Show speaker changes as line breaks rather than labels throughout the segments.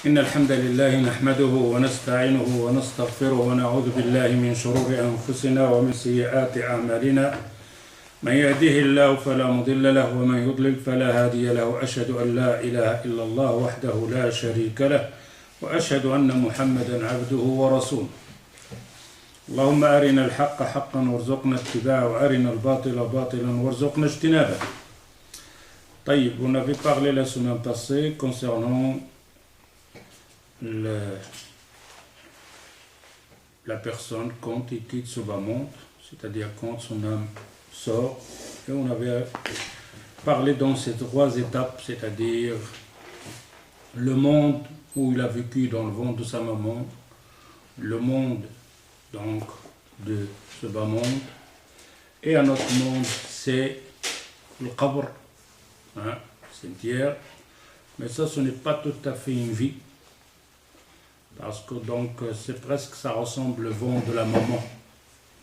إن الحمد لله نحمده ونستعينه ونستغفره ونعوذ بالله من شرور أنفسنا ومن سيئات أعمالنا من يهده الله فلا مضل له ومن يضلل فلا هادي له أشهد أن لا إله إلا الله وحده لا شريك له وأشهد أن محمدا عبده ورسوله اللهم أرنا الحق حقا وارزقنا اتباعه وأرنا الباطل باطلا وارزقنا اجتنابه. طيب, on avait parlé la semaine passée concernant la personne quand il quitte ce bas monde, c'est-à-dire quand son âme sort, et on avait parlé dans ces trois étapes, c'est-à-dire le monde où il a vécu dans le ventre de sa maman, le monde donc de ce bas monde, et un autre monde, c'est le qabr, cimetière, mais ça ce n'est pas tout à fait une vie, parce que donc c'est presque, ça ressemble le ventre de la maman,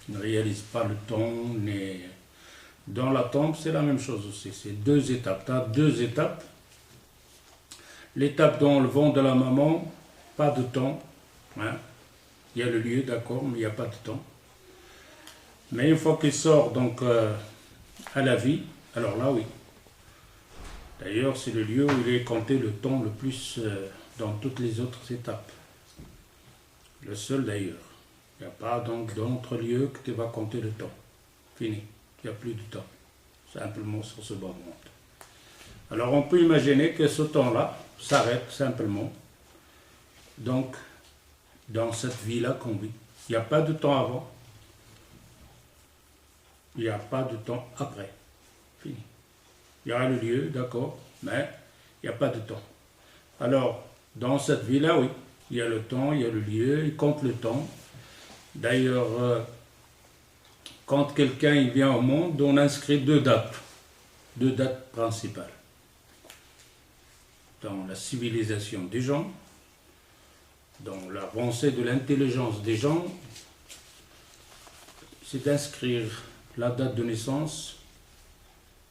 qui ne réalise pas le temps, mais dans la tombe c'est la même chose aussi, c'est deux étapes, tu as deux étapes. L'étape dans le ventre de la maman, pas de temps, il y a le lieu, d'accord, mais il n'y a pas de temps. Mais une fois qu'il sort donc à la vie, alors là oui. D'ailleurs, c'est le lieu où il est compté le temps le plus dans toutes les autres étapes. Le seul d'ailleurs. Il n'y a pas donc d'autre lieu que tu vas compter le temps. Fini. Il n'y a plus de temps. Simplement sur ce bas monde. Alors on peut imaginer que ce temps-là s'arrête simplement. Donc, dans cette vie-là qu'on vit. Il n'y a pas de temps avant. Il n'y a pas de temps après. Fini. Il y aura le lieu, d'accord, mais il n'y a pas de temps. Alors, dans cette vie-là, oui, il y a le temps, il y a le lieu, il compte le temps. D'ailleurs, quand quelqu'un il vient au monde, on inscrit deux dates principales. Dans la civilisation des gens, dans l'avancée de l'intelligence des gens, c'est d'inscrire la date de naissance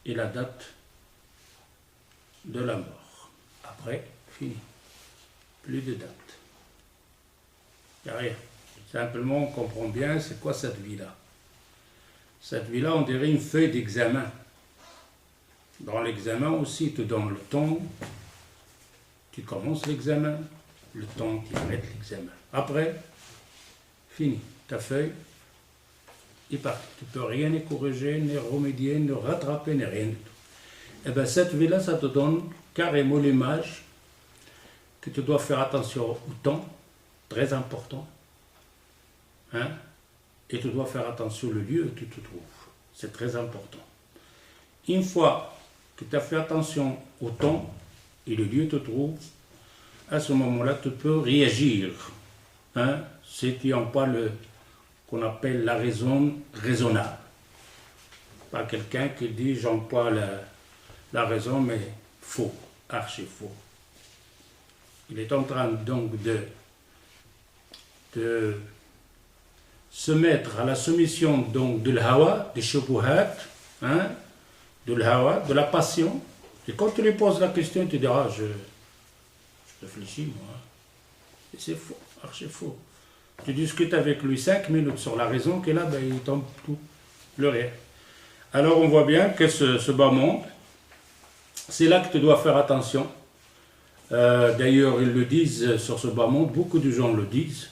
et la date de la mort. Après, fini. Plus de date. Il n'y a rien. Simplement, on comprend bien c'est quoi cette vie-là. Cette vie-là, on dirait une feuille d'examen. Dans l'examen aussi, tu donnes le temps, tu commences l'examen, le temps qui arrête l'examen. Après, fini. Ta feuille est partie. Tu ne peux rien y corriger, ni remédier, ni rattraper, ni rien du tout. Et bien cette vie-là, ça te donne carrément l'image que tu dois faire attention au temps, très important, et tu dois faire attention au lieu où tu te trouves. C'est très important. Une fois que tu as fait attention au temps et le lieu où tu te trouves, à ce moment-là, tu peux réagir. C'est qui n'ont pas le qu'on appelle la raison raisonnable. Pas quelqu'un qui dit j'emploie la raison, mais faux, archi faux. Il est en train donc de se mettre à la soumission donc de l'hawa, des shubuhat, de l'hawa, de la passion. Et quand tu lui poses la question, tu diras je réfléchis moi. Et c'est faux, archi faux. Tu discutes avec lui 5 minutes sur la raison qu'il a, ben, il tombe tout, le rien. Alors on voit bien que ce bas monde, c'est là que tu dois faire attention. D'ailleurs, ils le disent sur ce bas monde, beaucoup de gens le disent.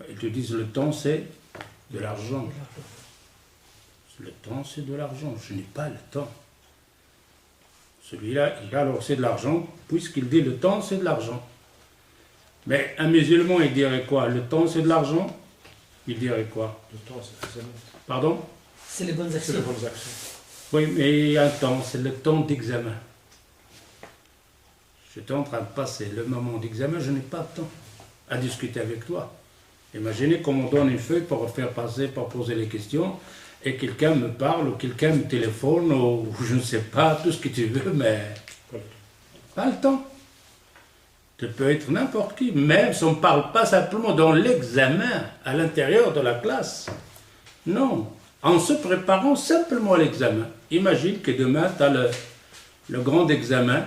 Ils te disent le temps c'est de l'argent. Le temps c'est de l'argent, je n'ai pas le temps. Celui-là, alors c'est de l'argent, puisqu'il dit le temps c'est de l'argent. Mais un musulman, il dirait quoi? Le temps, c'est de l'argent? Il dirait quoi?
Le temps, c'est le
Pardon?
C'est les bonnes actions.
Oui, mais un temps, c'est le temps d'examen. J'étais en train de passer le moment d'examen, je n'ai pas de temps à discuter avec toi. Imaginez qu'on me donne une feuille pour faire passer, pour poser les questions, et quelqu'un me parle, ou quelqu'un me téléphone, ou je ne sais pas, tout ce que tu veux, mais pas le temps. Tu peux être n'importe qui, même si on ne parle pas simplement dans l'examen, à l'intérieur de la classe. Non, en se préparant simplement à l'examen. Imagine que demain, tu as le grand examen,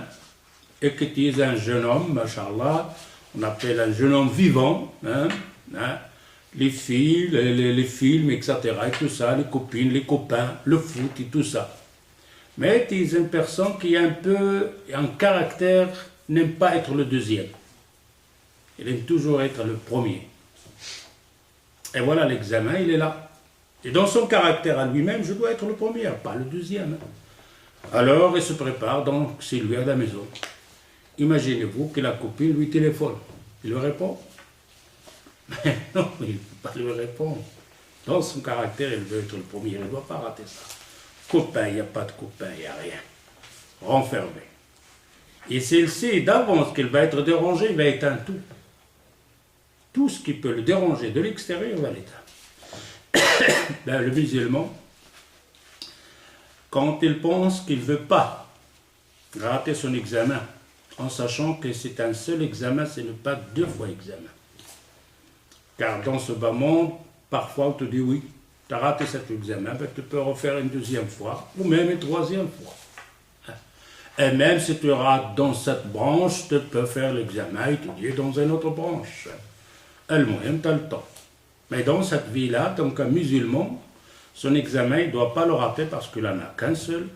et que tu es un jeune homme, machallah, on appelle un jeune homme vivant, les filles, les films, etc., et tout ça, les copines, les copains, le foot et tout ça. Mais tu es une personne qui a un caractère, n'aime pas être le deuxième. Il aime toujours être le premier. Et voilà, l'examen, il est là. Et dans son caractère à lui-même, je dois être le premier, pas le deuxième. Alors, il se prépare, donc c'est lui à la maison. Imaginez-vous que la copine lui téléphone. Il lui répond. Mais non, il ne peut pas lui répondre. Dans son caractère, il veut être le premier, il ne doit pas rater ça. Copain, il n'y a pas de copain, il n'y a rien. Renfermé. Et s'il sait d'avance qu'il va être dérangé, il va éteindre tout. Tout ce qui peut le déranger de l'extérieur, il va l'éteindre. Ben, le musulman, quand il pense qu'il ne veut pas rater son examen, en sachant que c'est un seul examen, ce n'est pas 2 fois examen. Car dans ce bas monde, parfois on te dit oui, tu as raté cet examen, ben tu peux refaire une 2e fois, ou même une 3e fois. Et même si tu rates dans cette branche, tu peux faire l'examen étudier dans une autre branche. Le moyen, tu as le temps. Mais dans cette vie-là, tant qu'un musulman, son examen, il ne doit pas le rater parce qu'il n'en a qu'un seul,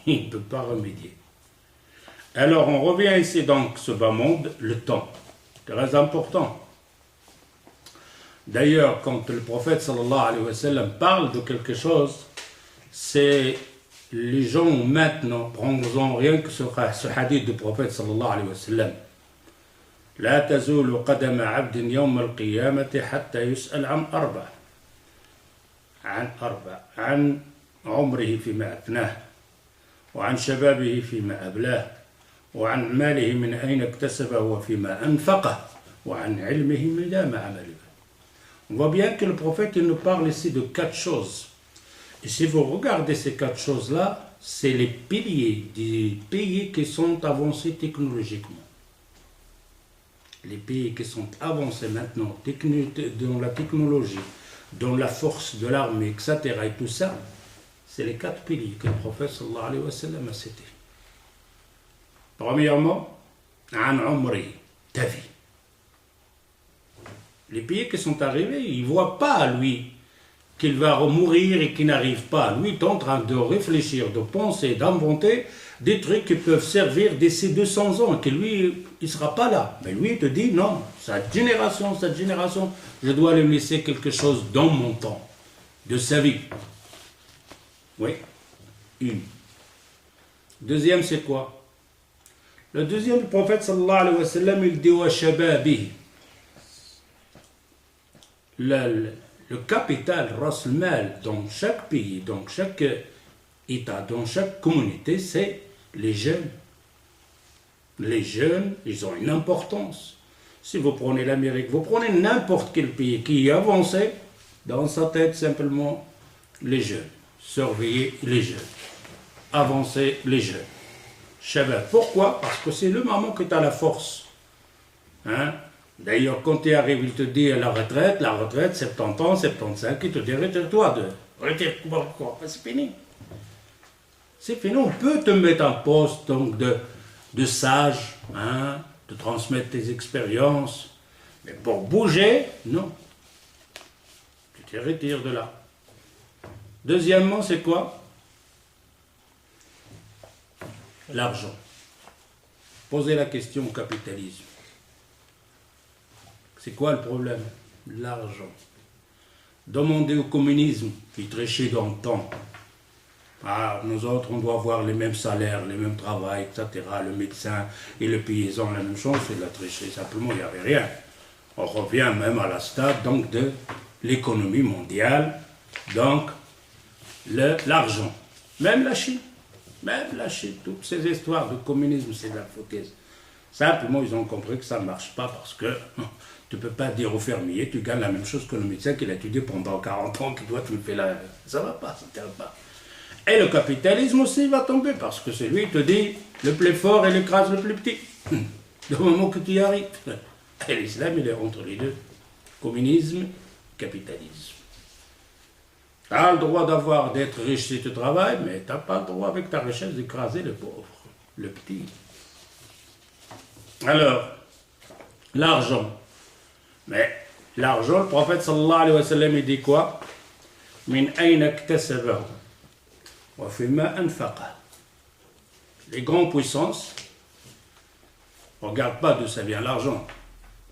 il ne peut pas remédier. Alors on revient ici donc, ce bas monde, le temps. Très important. D'ailleurs, quand le prophète sallallahu alayhi wa sallam parle de quelque chose, c'est les gens maintenant, prendront rien que ce hadith du prophète sallallahu alayhi wa sallam. لا تزول قدم عبد يوم القيامة حتى يسأل عن 4. عن عمره فيما أفناه وعن شبابه فيما أبلاه وعن ماله من أين اكتسبه وفيما أنفقه وعن علمه من ما عمل به. On voit bien que le prophète il nous parle ici de 4 choses. Et si vous regardez ces 4 choses-là, c'est les piliers des pays qui sont avancés technologiquement. Les pays qui sont avancés maintenant dans la technologie, dans la force de l'armée, etc. et tout ça, c'est les 4 piliers que le prophète sallallahu alayhi wa sallam a cités. Premièrement, an umri, ta vie. Les pays qui sont arrivés, ils ne voient pas, lui, qu'il va mourir et qu'il n'arrive pas. Lui, il est en train de réfléchir, de penser, d'inventer des trucs qui peuvent servir d'ici 200 ans, et que lui, il ne sera pas là. Mais lui, il te dit, non, cette génération, je dois lui laisser quelque chose dans mon temps, de sa vie. Oui, une. Deuxième, c'est quoi? Le deuxième, le prophète sallallahu alayhi wa sallam, il dit wa shababi. Le capital, ras mal, dans chaque pays, dans chaque État, dans chaque communauté, c'est les jeunes. Les jeunes, ils ont une importance. Si vous prenez l'Amérique, vous prenez n'importe quel pays qui est avancé, dans sa tête simplement les jeunes. Surveiller les jeunes. Avancer les jeunes. Shabab. Pourquoi? Parce que c'est le moment que tu as la force. Hein? D'ailleurs, quand tu arrives, il te dit à la retraite, 70 ans, 75, il te dit retire-toi pourquoi? C'est fini. C'est fini. On peut te mettre en poste donc, de sage, hein, de transmettre tes expériences. Mais pour bouger, non. Tu te retires de là. Deuxièmement, c'est quoi? L'argent. Posez la question au capitalisme. C'est quoi le problème? L'argent. Demandez au communisme, qui trichait dans le temps. Ah, nous autres, on doit avoir les mêmes salaires, les mêmes travails, etc. Le médecin et le paysan, la même chose, c'est de la tricherie. Simplement, il n'y avait rien. On revient même à la stade donc, de l'économie mondiale, donc l'argent. Même la Chine, toutes ces histoires de communisme, c'est de la foutaise. Simplement, ils ont compris que ça ne marche pas parce que tu ne peux pas dire au fermier, tu gagnes la même chose que le médecin qui l'a étudié pendant 40 ans, qui doit tout faire là. Ça ne va pas, ça ne tient pas. Et le capitalisme aussi va tomber parce que c'est lui qui te dit le plus fort il écrase le plus petit. Du moment que tu y arrives. Et l'islam, il est entre les deux. Communisme, capitalisme. Tu as le droit d'être riche si tu travailles, mais tu n'as pas le droit avec ta richesse d'écraser le pauvre, le petit. Alors, l'argent. Mais l'argent, le prophète sallallahu alayhi wa sallam, il dit quoi? Min ayna iktasabahu wa fima anfaqa. Les grandes puissances ne regardent pas d'où ça vient l'argent,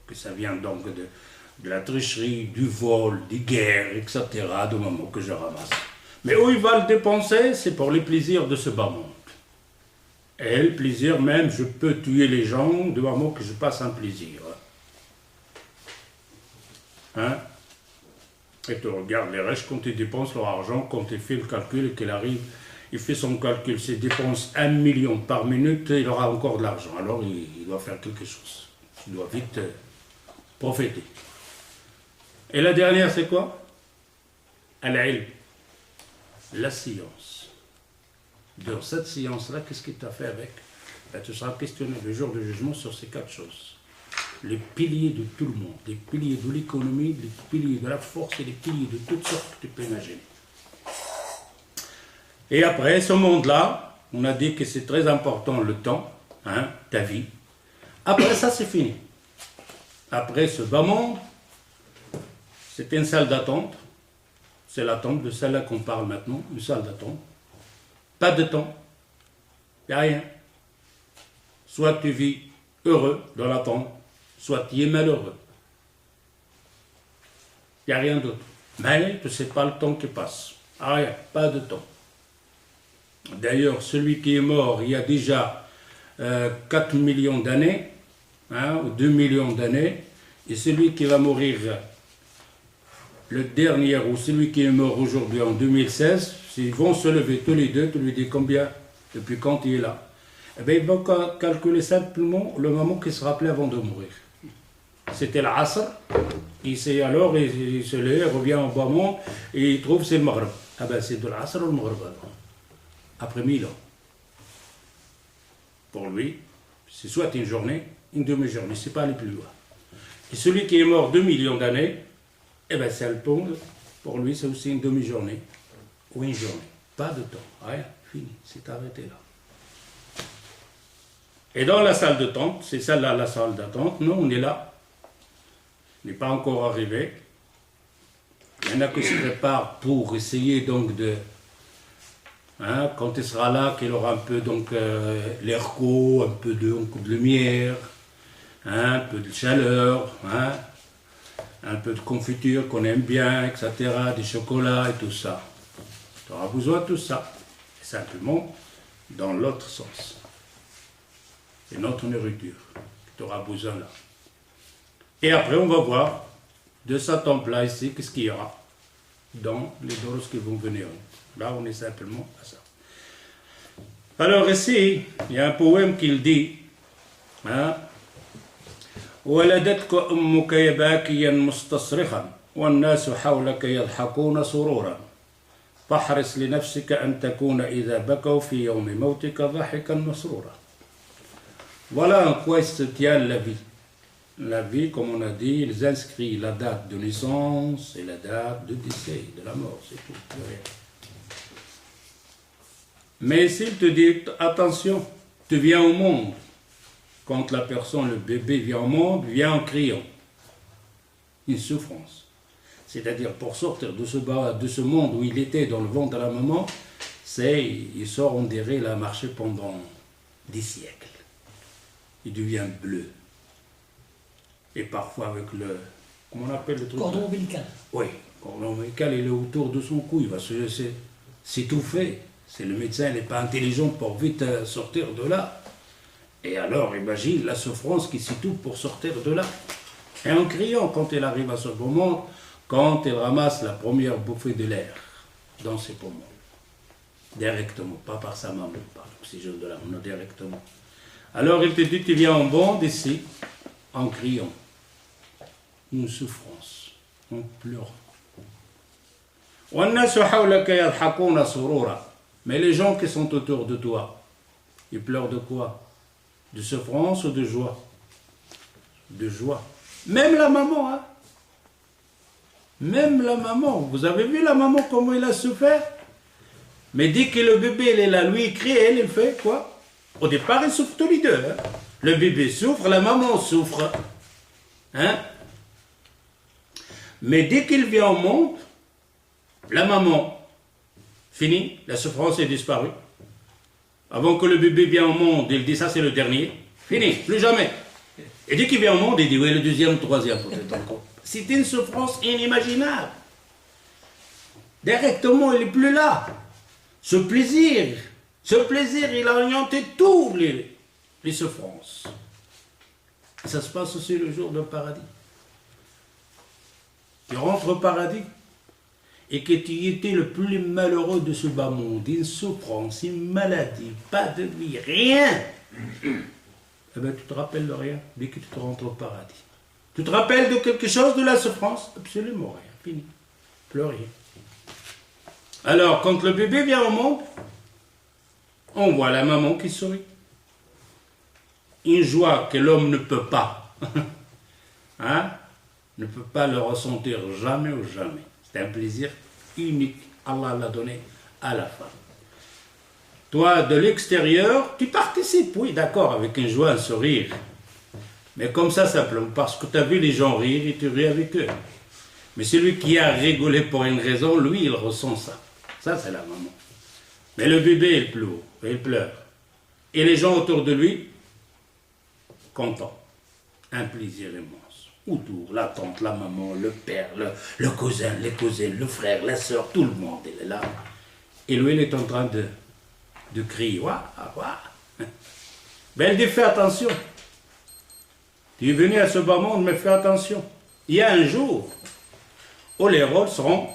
que ça vient donc de la tricherie, du vol, des guerres, etc., du moment que je ramasse. Mais où il va le dépenser, c'est pour les plaisirs de ce bas monde. Et le plaisir même, je peux tuer les gens du moment que je passe un plaisir. Hein? Et tu regardes les riches quand ils dépensent leur argent, quand il fait le calcul et qu'il arrive, il fait son calcul, s'il dépense 1 million par minute, il aura encore de l'argent. Alors il doit faire quelque chose. Il doit vite profiter. Et la dernière, c'est quoi? Al-ilm, la science. Dans cette science-là, qu'est-ce qu'il t'a fait avec? Ben, tu seras questionné le jour du jugement sur ces 4 choses. Les piliers de tout le monde, les piliers de l'économie, les piliers de la force et les piliers de toutes sortes que tu peux imaginer. Et après, ce monde-là, on a dit que c'est très important le temps, hein, ta vie. Après ça, c'est fini. Après ce bas monde, c'est une salle d'attente. C'est l'attente de celle-là qu'on parle maintenant, une salle d'attente. Pas de temps, il n'y a rien. Soit tu vis heureux dans l'attente, soit tu es malheureux. Il n'y a rien d'autre. Mais tu ne sais pas le temps qui passe. Rien, pas de temps. D'ailleurs, celui qui est mort il y a déjà 4 millions d'années, hein, ou 2 millions d'années, et celui qui va mourir le dernier, ou celui qui est mort aujourd'hui en 2016, s'ils vont se lever tous les deux, tu lui dis combien, depuis quand il est là. Eh bien, ils vont calculer simplement le moment qu'il se rappelait avant de mourir. C'était l'Asr, il sait alors, il se lève, il revient en bas monde, et il trouve c'est le Maghreb. Ah ben c'est de l'Asr ou le Maghreb alors. Après 1000 ans. Pour lui, c'est soit une journée, une demi-journée, c'est pas aller plus loin. Et celui qui est mort 2 millions d'années, eh bien c'est le pont, pour lui c'est aussi une demi-journée, ou une journée. Pas de temps, rien, fini, c'est arrêté là. Et dans la salle d'attente, c'est celle-là la salle d'attente, nous on est là, on n'est pas encore arrivé. Il y en a qui se préparent pour essayer donc de... Hein, quand il sera là, qu'il aura un peu donc l'air chaud, un peu de lumière, hein, un peu de chaleur, hein, un peu de confiture qu'on aime bien, etc., des chocolats et tout ça. Tu auras besoin de tout ça. Et simplement dans l'autre sens. C'est notre nourriture que tu auras besoin là. Et après, on va voir de cet temple-là ici, qu'est-ce qu'il y aura dans les doros qui vont venir. Là, on est simplement à ça. Alors ici, il y a un poème qui le dit. Hein? ولدتك أمك باكيا مستصرخا والناس حولك يضحكون سرورا فاحرص لنفسك أن تكون إذا بكوا في يوم موتك ضحكا مسرورا. Voilà en quoi se tient la vie. La vie, comme on a dit, ils inscrivent la date de naissance et la date de décès, de la mort, c'est tout. Mais s'il te dit, attention, tu viens au monde. Quand la personne, le bébé vient au monde, vient en criant. Une souffrance. C'est-à-dire, pour sortir de ce monde où il était dans le ventre de la maman, il sort, on dirait, il a marché pendant des siècles. Il devient bleu. Et parfois avec le... Comment on appelle le truc?
Cordon ombilical.
Oui, cordon ombilical, il est autour de son cou, il va se laisser s'étouffer. Si le médecin n'est pas intelligent pour vite sortir de là. Et alors, imagine la souffrance qui s'étouffe pour sortir de là. Et en criant, quand il arrive à ce moment, quand il ramasse la première bouffée de l'air dans ses poumons. Directement, pas par sa maman, par l'oxygène de la main, directement. Alors il te dit, tu viens en bande ici, en criant. Une souffrance, en pleurant. Mais les gens qui sont autour de toi, ils pleurent de quoi? De souffrance ou de joie? De joie. Même la maman, hein? Même la maman. Vous avez vu la maman, comment il a souffert? Mais dès que le bébé il est là, lui il crie, elle fait quoi? Au départ, ils souffrent tous les deux. Hein? Le bébé souffre, la maman souffre. Hein? Mais dès qu'il vient au monde, la maman, fini, la souffrance est disparue. Avant que le bébé vienne au monde, il dit ça c'est le dernier. Fini, plus jamais. Et dès qu'il vient au monde, il dit oui, le deuxième, le troisième, peut-être encore. C'est une souffrance inimaginable. Directement, il n'est plus là. Ce plaisir, il a orienté tous les souffrances. Et ça se passe aussi le jour du paradis. Tu rentres au paradis et que tu étais le plus malheureux de ce bas monde, une souffrance, une maladie, pas de vie, rien. Eh bien, tu te rappelles de rien dès que tu te rentres au paradis. Tu te rappelles de quelque chose de la souffrance? Absolument rien, fini. Plus rien. Alors, quand le bébé vient au monde, on voit la maman qui sourit. Une joie que l'homme ne peut pas. Hein? Ne peut pas le ressentir jamais ou jamais. C'est un plaisir unique. Allah l'a donné à la femme. Toi, de l'extérieur, tu participes, oui, d'accord, avec une joie, un sourire. Mais comme ça, simplement, parce que tu as vu les gens rire et tu ris avec eux. Mais celui qui a rigolé pour une raison, lui, il ressent ça. Ça, c'est la maman. Mais le bébé, il pleure. Et les gens autour de lui, contents. Un plaisir immense. Autour, la tante, la maman, le père, le cousin, les cousines, le frère, la soeur, tout le monde, il est là. Et lui, il est en train de crier. Ouah, ouah. Ben, elle dit, fais attention. Tu es venu à ce bas monde, mais fais attention. Il y a un jour où les rôles seront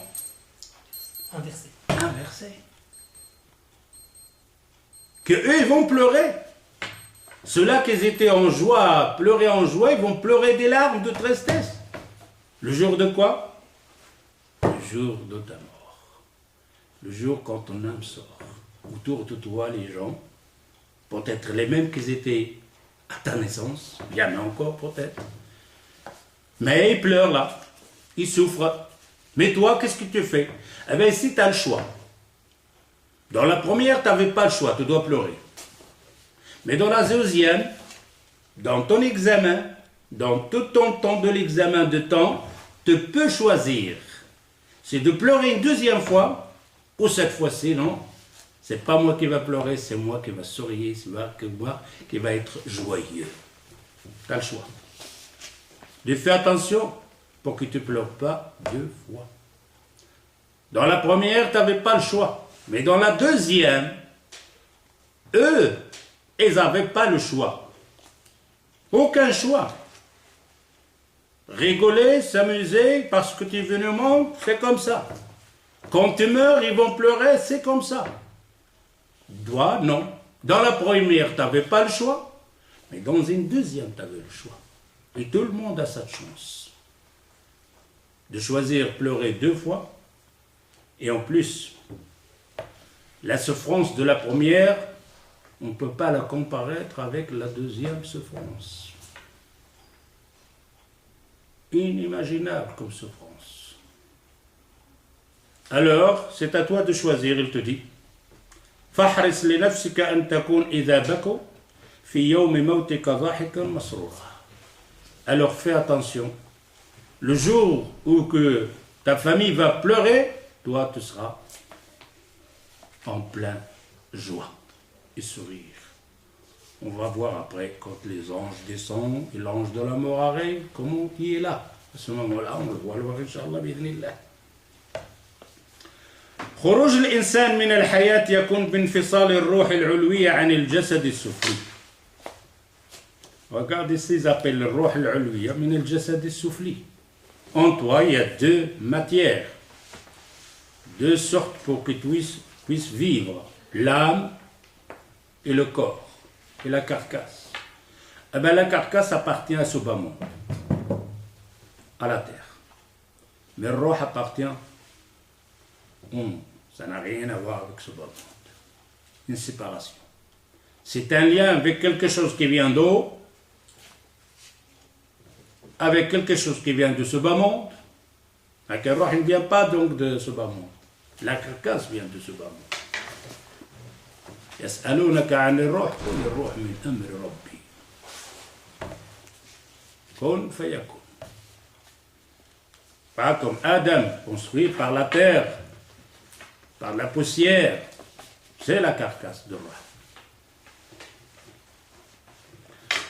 inversés. Que eux, ils vont pleurer. Ceux-là qui étaient en joie, pleurer en joie, ils vont pleurer des larmes de tristesse. Le jour de quoi? Le jour de ta mort. Le jour quand ton âme sort. Autour de toi, les gens, peut-être les mêmes qu'ils étaient à ta naissance, il y en a encore peut-être. Mais ils pleurent là, ils souffrent. Mais toi, qu'est-ce que tu fais? Eh bien, ici, tu as le choix. Dans la première, tu n'avais pas le choix, tu dois pleurer. Mais dans la deuxième, dans ton examen, dans tout ton temps de l'examen de temps, tu peux choisir. C'est de pleurer une deuxième fois, ou cette fois-ci, non, c'est pas moi qui va pleurer, c'est moi qui va sourire, c'est moi qui va être joyeux. Tu as le choix. De faire attention pour que tu ne pleures pas deux fois. Dans la première, tu n'avais pas le choix. Mais dans la deuxième, eux, ils n'avaient pas le choix. Aucun choix. Rigoler, s'amuser, parce que tu es venu au monde, c'est comme ça. Quand tu meurs, ils vont pleurer, c'est comme ça. Toi, non. Dans la première, tu n'avais pas le choix, mais dans une deuxième, tu avais le choix. Et tout le monde a cette chance de choisir pleurer deux fois. Et en plus, la souffrance de la première, on ne peut pas la comparer avec la deuxième souffrance. Inimaginable comme souffrance. Alors, c'est à toi de choisir, il te dit. فاحرص لنفسك أن تكون إذا بكوا في يوم موتك ضاحكا مسرورا. Alors fais attention. Le jour où que ta famille va pleurer, toi tu seras en plein joie et sourire. On va voir après quand les anges descendent et l'ange de la mort arrive, comment il est là. À ce moment-là, on le voit, Inch'Allah, bi'idhnillah. خروج الإنسان من الحياة يكون بانفصال الروح العلوية عن الجسد السفلي. Regarde ici, ils appellent le روح العلوية من الجسد السفلي. En toi, il y a deux matières, deux sortes pour que tu puisses vivre, l'âme et le corps, et la carcasse. Eh bien, la carcasse appartient à ce bas monde, à la terre. Mais le roh appartient ça n'a rien à voir avec ce bas monde. Une séparation. C'est un lien avec quelque chose qui vient d'eau, avec quelque chose qui vient de ce bas monde. La roh ne vient pas donc de ce bas monde. La carcasse vient de ce bas monde. يسألونك عن الروح قل الروح من أمر ربي Kun fayakun. Pas comme Adam, construit par la terre, par la poussière. C'est la carcasse de roi.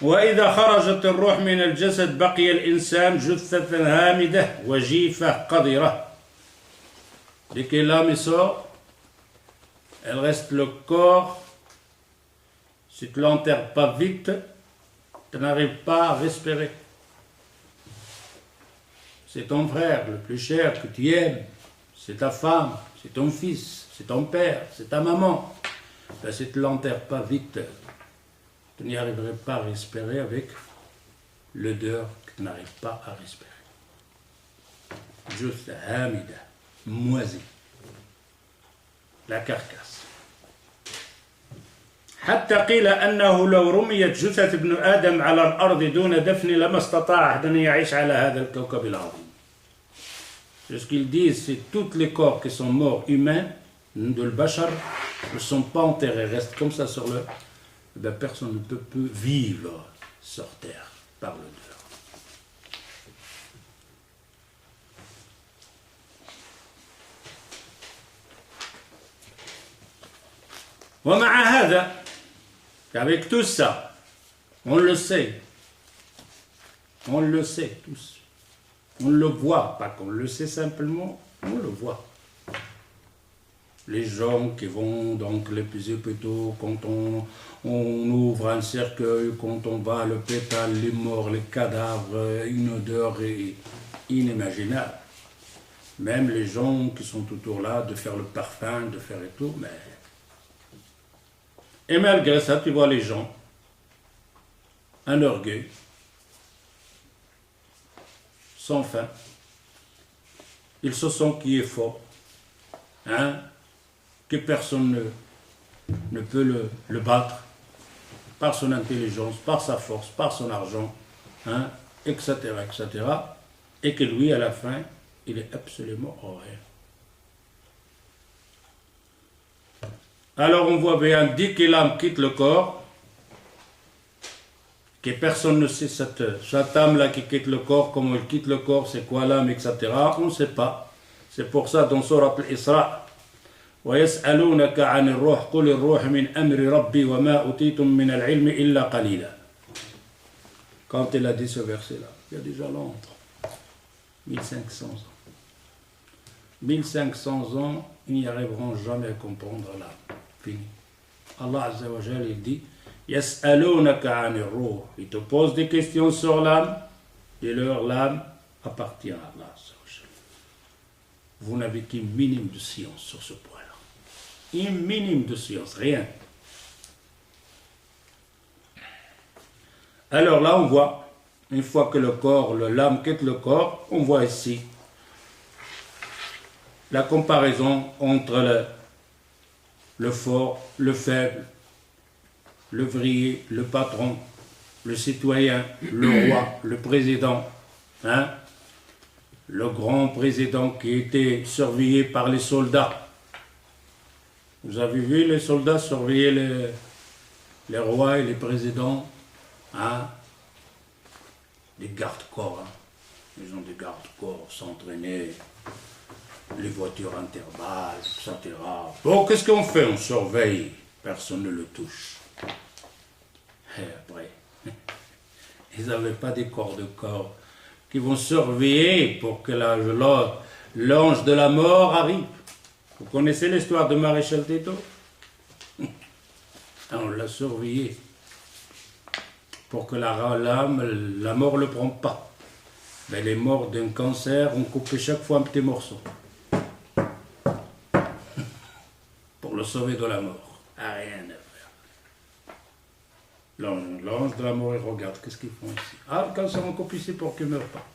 وإذا خرجت الروح من الجسد بقي الإنسان جثة هامدة وجيفة قذرة. Dès que l'âme sort, elle reste le corps. Si tu ne l'enterres pas vite, tu n'arrives pas à respirer. C'est ton frère le plus cher que tu aimes, c'est ta femme, c'est ton fils, c'est ton père, c'est ta maman. Ben, si tu ne l'enterres pas vite, tu n'y arriverais pas à respirer avec l'odeur que tu n'arrives pas à respirer. Juste hamida, moisi, la carcasse. حتى قيل أنه لو رميت جثة ابن آدم على الأرض دون دفن لما استطاع أحد أن يعيش على هذا الكوكب العظيم. C'est ce qu'ils disent, c'est tous les corps qui sont morts humains, de l'bashar, ne sont pas enterrés, restent comme ça sur le... Ben, personne ne peut vivre sur terre par l'odeur. ومع هذا, avec tout ça, on le sait tous, on le voit, pas qu'on le sait simplement, on le voit. Les gens qui vont donc les hôpitaux, quand on ouvre un cercueil, quand on va à l'hôpital, les morts, les cadavres, une odeur inimaginable. Même les gens qui sont autour là, de faire le parfum, de faire et tout, mais... Et malgré ça, tu vois les gens, un orgueil, sans fin. Ils se sentent qui est fort, hein, que personne ne peut le battre par son intelligence, par sa force, par son argent, hein, etc., etc. Et que lui, à la fin, il est absolument rien. Alors on voit bien, dès que l'âme quitte le corps, que personne ne sait cette âme-là qui quitte le corps, comment elle quitte le corps, c'est quoi l'âme, etc. On ne sait pas. C'est pour ça dans Sourate Al-Isra, وَيَسْأَلُونَكَ عَنِ الرُّوحِ قُلِ الرُّوحُ مِنْ أَمْرِ رَبِّي وَمَا أُوتِيتُم مِنَ الْعِلْمِ إِلَّا قَلِيلًا. Quand il a dit ce verset-là, il y a déjà longtemps, 1500 ans. 1500 ans, ils n'y arriveront jamais à comprendre l'âme. Fini. Allah Azza wa Jalla, il dit Yas'alunaka 'anir ruh. Il te pose des questions sur l'âme, et l'âme appartient à Allah Azza wa Jalla. Vous n'avez qu'une minime de science sur ce point-là. Une minime de science, rien. Alors là, on voit, une fois que l'âme quitte le corps, on voit ici la comparaison entre le fort, le faible, l'ouvrier, le patron, le citoyen, le roi, le président, hein? Le grand président qui était surveillé par les soldats. Vous avez vu les soldats surveiller les rois et les présidents, hein? Les gardes-corps, hein? Ils ont des gardes-corps, s'entraîner. Les voitures intervalles, etc. Bon, qu'est-ce qu'on fait? On surveille. Personne ne le touche. Et après, ils n'avaient pas des corps de corps qui vont surveiller pour que l'ange de la mort arrive. Vous connaissez l'histoire de Maréchal Tito? On l'a surveillé pour que la mort ne le prenne pas. Mais les morts d'un cancer ont coupé chaque fois un petit morceau. Pour le sauver de la mort. Rien à faire. L'ange de la mort, il regarde, qu'est-ce qu'ils font ici? Ah, le cancer, on coupe ici pour qu'il ne meure pas.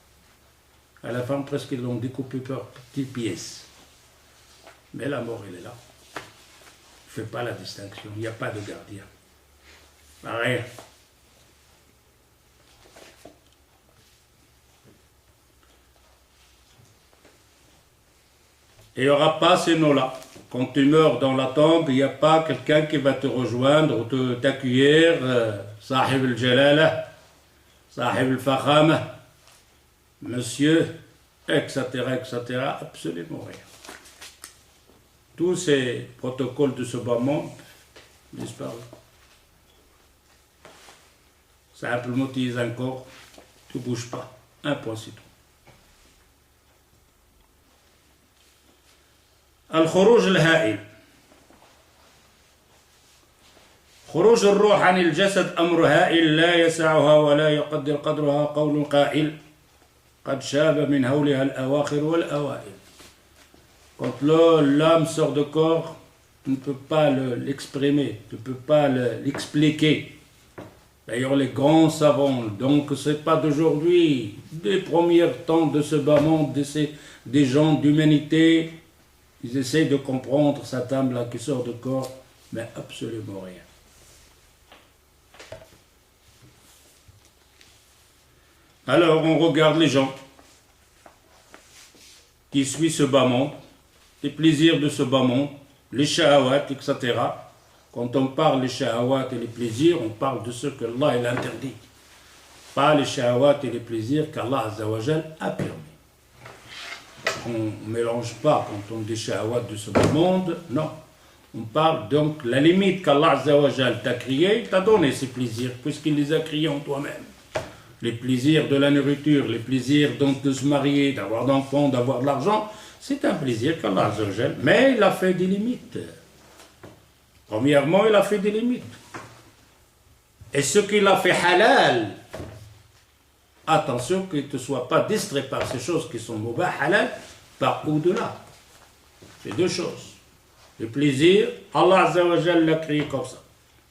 À la fin, presque, ils l'ont découpé par petites pièces. Mais la mort, elle est là. Il ne fait pas la distinction. Il n'y a pas de gardien. Rien. Et il n'y aura pas ces noms-là. Quand tu meurs dans la tombe, il n'y a pas quelqu'un qui va te rejoindre ou t'accueillir, Sahib al-Jalala, Sahib al-Fakhama, monsieur, etc., etc., absolument rien. Tous ces protocoles de ce bas monde disparus. Simplement, tu dis encore, tu ne bouges pas. Un point, c'est tout. الخروج الهائل خروج الروح عن الجسد أمر هائل لا يسعها ولا يقدر قدرها قول قائل قد شاب من هولها الأواخر والأوائل. Quand l'âme sort de corps, tu ne peux pas l'exprimer, tu ne peux pas l'expliquer. D'ailleurs, les grands savants, donc ce n'est pas d'aujourd'hui, des premiers temps de ce bas monde, des gens d'humanité, ils essayent de comprendre cette âme-là qui sort de corps, mais absolument rien. Alors, on regarde les gens qui suivent ce bas monde, les plaisirs de ce bas monde, les shahawat, etc. Quand on parle des shahawat et les plaisirs, on parle de ce que Allah il interdit. Pas les shahawat et les plaisirs qu'Allah Azza wa Jal a permis. On ne mélange pas quand on dit shahawat de ce monde, non. On parle donc la limite qu'Allah Azza wa Jal t'a créé, il t'a donné ces plaisirs, puisqu'il les a créés en toi-même. Les plaisirs de la nourriture, les plaisirs donc de se marier, d'avoir d'enfants, d'avoir de l'argent, c'est un plaisir qu'Allah Azza wa Jal, mais il a fait des limites. Premièrement, il a fait des limites. Et ce qu'il a fait halal, attention qu'il ne te soit pas distrait par ces choses qui sont mauvaises, halal, par au-delà. C'est deux choses. Le plaisir, Allah Azza wa Jal l'a créé comme ça.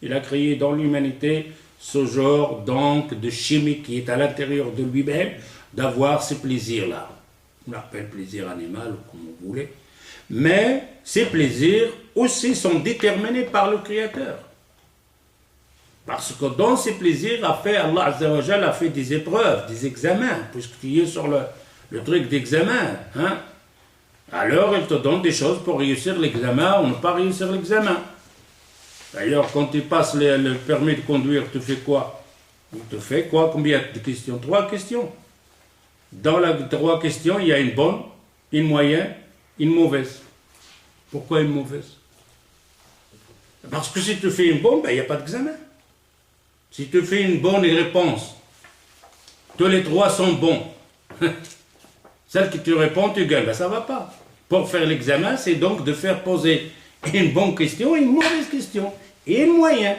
Il a créé dans l'humanité ce genre donc de chimie qui est à l'intérieur de lui-même, d'avoir ces plaisirs-là. On l'appelle plaisir animal ou comme vous voulez. Mais ces plaisirs aussi sont déterminés par le Créateur. Parce que dans ces plaisirs, Allah Azza wa Jal a fait des épreuves, des examens, puisque tu es sur le truc d'examen. Hein? Alors il te donne des choses pour réussir l'examen ou ne pas réussir l'examen. D'ailleurs, quand tu passes le permis de conduire, tu fais quoi? Tu fais quoi? Combien de questions? 3 questions. Dans les 3 questions, il y a une bonne, une moyenne, une mauvaise. Pourquoi une mauvaise? Parce que si tu fais une bonne, il n'y a pas d'examen. Si tu fais une bonne réponse, tous les 3 sont bons. Celle que tu réponds, tu gagnes. Ça ne va pas. Pour faire l'examen, c'est donc de faire poser une bonne question et une mauvaise question. Et une moyenne.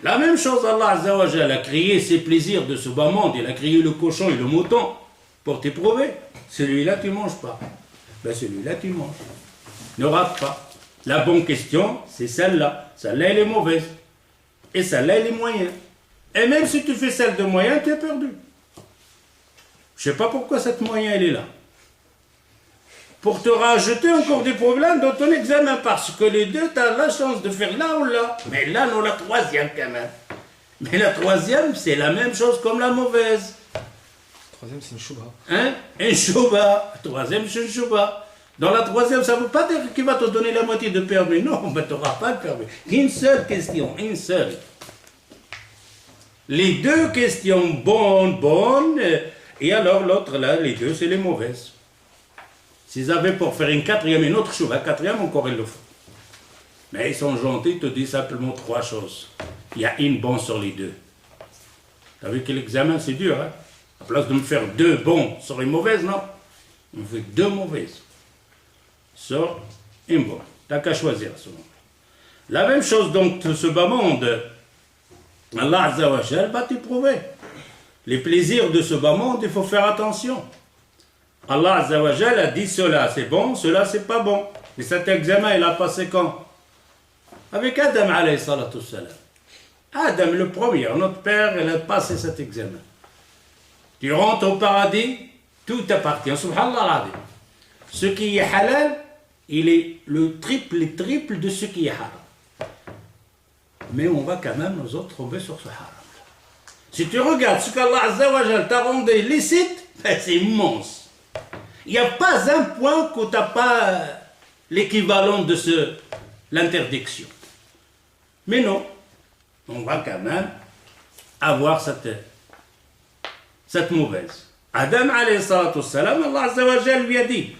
La même chose, Allah Azza wa Jal a créé ses plaisirs de ce bas monde. Il a créé le cochon et le mouton pour t'éprouver. Celui-là, tu ne manges pas. Celui-là, tu manges. Ne rate pas. La bonne question, c'est celle-là. Celle-là, elle est mauvaise. Et celle-là, elle est moyenne. Et même si tu fais celle de moyenne, tu es perdu. Je ne sais pas pourquoi cette moyenne, elle est là. Pour te rajouter encore des problèmes dans ton examen, parce que les deux, tu as la chance de faire là ou là. Mais là, non, la troisième quand même. Mais la troisième, c'est la même chose comme la mauvaise.
Troisième, c'est une chouba.
Hein? Une chouba. Troisième, c'est une chouba. Dans la troisième, ça ne veut pas dire qu'il va te donner la moitié de permis. Non, mais tu n'auras pas de permis. Une seule question, une seule. Les 2 questions bonnes, et alors l'autre là, les 2, c'est les mauvaises. S'ils avaient pour faire une 4e, une autre chose, la 4e, encore ils le font. Mais ils sont gentils, ils te disent simplement 3 choses. Il y a une bonne sur les 2. Tu as vu que l'examen, c'est dur, hein? À place de me faire 2 bons sur une mauvaise, non? On me fait 2 mauvaises. Sur une bonne. Tu n'as qu'à choisir à ce moment. La même chose, donc, de ce bas monde, Allah Azza wa Jal va t'éprouver. Les plaisirs de ce bas monde, il faut faire attention. Allah Azza wa Jal a dit cela c'est bon, cela c'est pas bon. Et cet examen, il a passé quand? Avec Adam alayhi salatu salam. Adam, le premier, notre père, il a passé cet examen. Tu rentres au paradis, tout t'appartient. Subhanallah. Ce qui est halal, il est le triple de ce qui est haram. Mais on va quand même, nous autres, tomber sur ce haram. Si tu regardes ce qu'Allah Azza wa Jal t'a rendu licite, c'est immense. Il n'y a pas un point que tu n'as pas l'équivalent de l'interdiction. Mais non, on va quand même avoir cette mauvaise. Adam alayhi salatu wassalam, Allah azza wa jal lui a dit,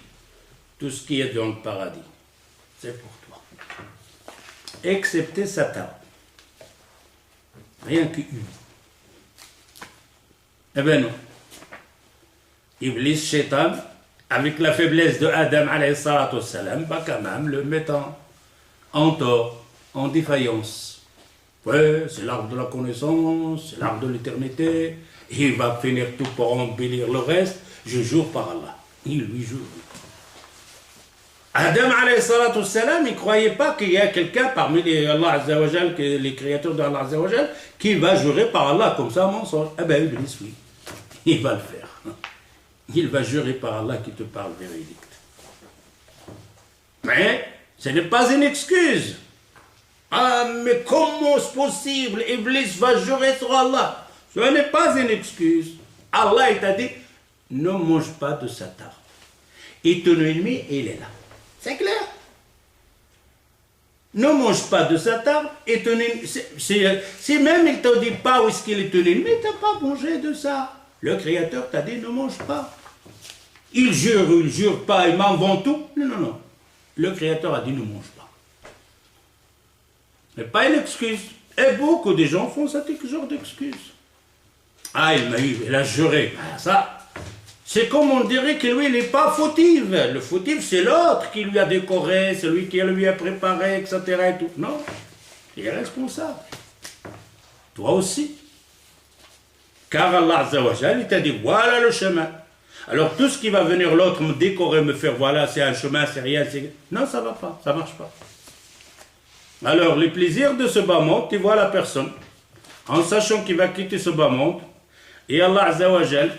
tout ce qui est dans le paradis, c'est pour toi. Excepté Satan. Rien qu'une. Eh bien non. Iblis, Shaitan, avec la faiblesse de Adam alayhi salatu wassalam, bah quand même le mettant en tort, en défaillance. Ouais, c'est l'arbre de la connaissance, c'est l'arbre de l'éternité, il va finir tout pour embellir le reste, je jure par Allah. Il lui jure. Adam alayhi salatu wassalam, il ne croyait pas qu'il y a quelqu'un parmi les créatures d'Allah azza wa jal, qui va jurer par Allah comme ça, mensonge. Eh bien, Iblis, oui, il va le faire. Il va jurer par Allah qui te parle véridique. Mais ce n'est pas une excuse. Ah, mais comment est-ce possible? Iblis va jurer sur Allah. Ce n'est pas une excuse. Allah, il t'a dit, ne mange pas de cet arbre. Et ton ennemi, il est là. C'est clair. Ne mange pas de cet arbre et ton ennemi. Si même il ne te dit pas où est-ce qu'il est ton ennemi, tu n'as pas mangé de ça. Le Créateur t'a dit, ne mange pas. Il jure pas, il m'invente tout. Non, non, non. Le Créateur a dit, ne mange pas. Mais pas une excuse. Et beaucoup de gens font ce genre d'excuse. Ah, il a juré. Ah, ça, c'est comme on dirait que lui, il n'est pas fautif. Le fautif, c'est l'autre qui lui a décoré, celui qui lui a préparé, etc. Et tout. Non, il est responsable. Toi aussi. Car Allah Azza wa Jal, il t'a dit, voilà le chemin. Alors tout ce qui va venir l'autre me décorer, me faire, voilà, c'est un chemin, c'est rien, c'est... Non, ça ne va pas, ça ne marche pas. Alors, les plaisirs de ce bas monde, tu vois la personne, en sachant qu'il va quitter ce bas monde, et Allah Azza wa Jal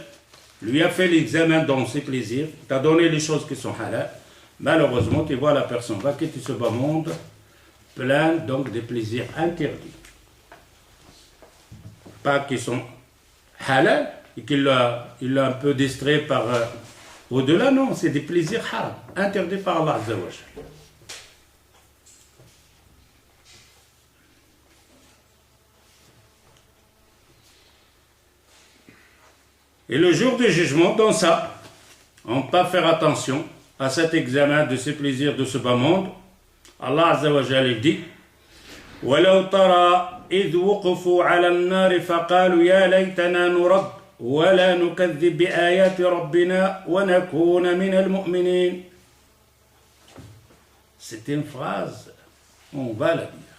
lui a fait l'examen dans ses plaisirs, t'a donné les choses qui sont halal, malheureusement, tu vois la personne va quitter ce bas monde, plein donc des plaisirs interdits. Pas qui sont halal, et qu'il l'a un peu distrait par au-delà, non, c'est des plaisirs haram, interdits par Allah Azza wa Jal. Et le jour du jugement, dans ça, on ne peut pas faire attention à cet examen de ces plaisirs de ce bas monde. Allah Azza wa Jal dit وَلَوْ تَرَى إِذْ وُقِفُوا عَلَى النَّارِ فَقَالُوا يَا لَيْتَنَا نُرَدُّ وَلَا نُكَذِّبْ بِآيَاتِ رَبِّنَا وَنَكُونَ مِنَ الْمُؤْمِنِينَ. C'est une phrase, on va la dire.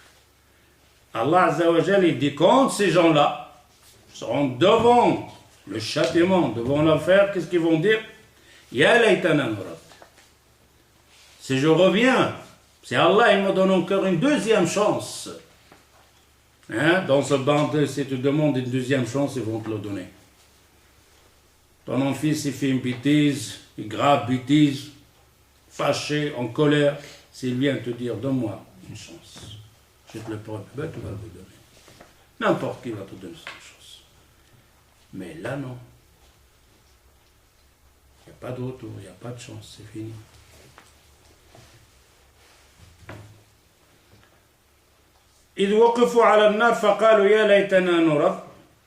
Allah Azza wa Jal, il dit quand ces gens-là seront devant le châtiment, devant l'enfer, qu'est-ce qu'ils vont dire? Ya laytana nurad. Si je reviens, si Allah il me donne encore une deuxième chance, hein, dans ce bande, si tu demandes une deuxième chance, ils vont te le donner. Ton fils, il fait une bêtise, une grave bêtise, fâché, en colère, s'il vient te dire, donne-moi une chance, je te le promets, ben, tu vas le donner. N'importe qui va te donner cette chance. Mais là, non. Il n'y a pas de retour, il n'y a pas de chance, c'est fini. إذ وقفوا على النار فقالوا يا ليتنا نرد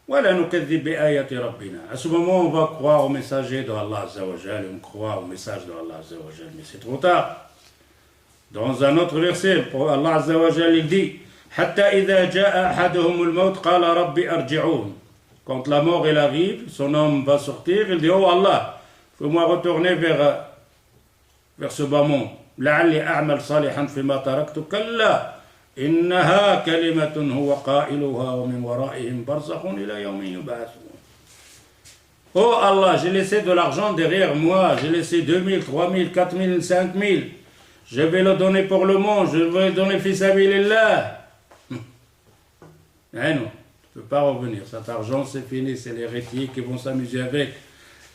ولا نكذب بآيات ربنا. À ce moment, on va croire au messager de Allah Azza wa Jal, on croit au message de Allah Azza wa Jal, mais c'est trop tard. Dans un autre verset, Allah Azza wa Jal il dit حتى إذا جاء أحدهم الموت قال ربي أرجعون. Quand la mort elle arrive, son homme va sortir, il dit oh Allah, fais-moi retourner vers ce bas monde. لعلي أعمل صالحا فيما تركت كلا إنها كلمة هو قائلها ومن ورائهم برزخ إلى يوم يبعثون. Oh Allah, j'ai laissé de l'argent derrière moi, j'ai laissé 2000, 3000, 4000, 5000. Je vais le donner pour le monde, je vais le donner fi sabilillah. Eh non, tu ne peux pas revenir. Cet argent, c'est fini, c'est les héritiers qui vont s'amuser avec.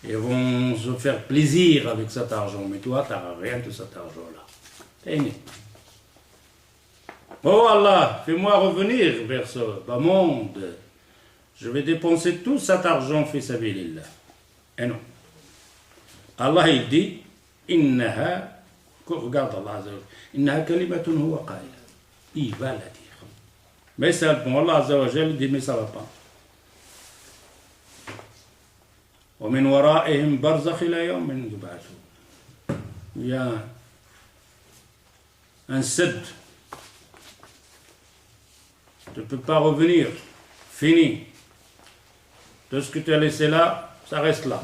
Ils vont se faire plaisir avec cet argent. Mais toi, tu n'auras rien de cet argent-là. C'est fini. Oh Allah, fais-moi revenir vers ce bas monde. Je vais dépenser tout cet argent fi sabilillah. Et non. Allah, il dit, Innaha, regarde Allah, Innaha kalimatun huwa qaila. Il va la dire. Mais ça, bon, Allah Azza wa Jal dit, mais ça ne va pas. ومن ورائهم برزخ إلى يوم يبعثون. Il y a un cèdre. Tu ne peux pas revenir. Fini. Tout ce que tu as laissé là, ça reste là.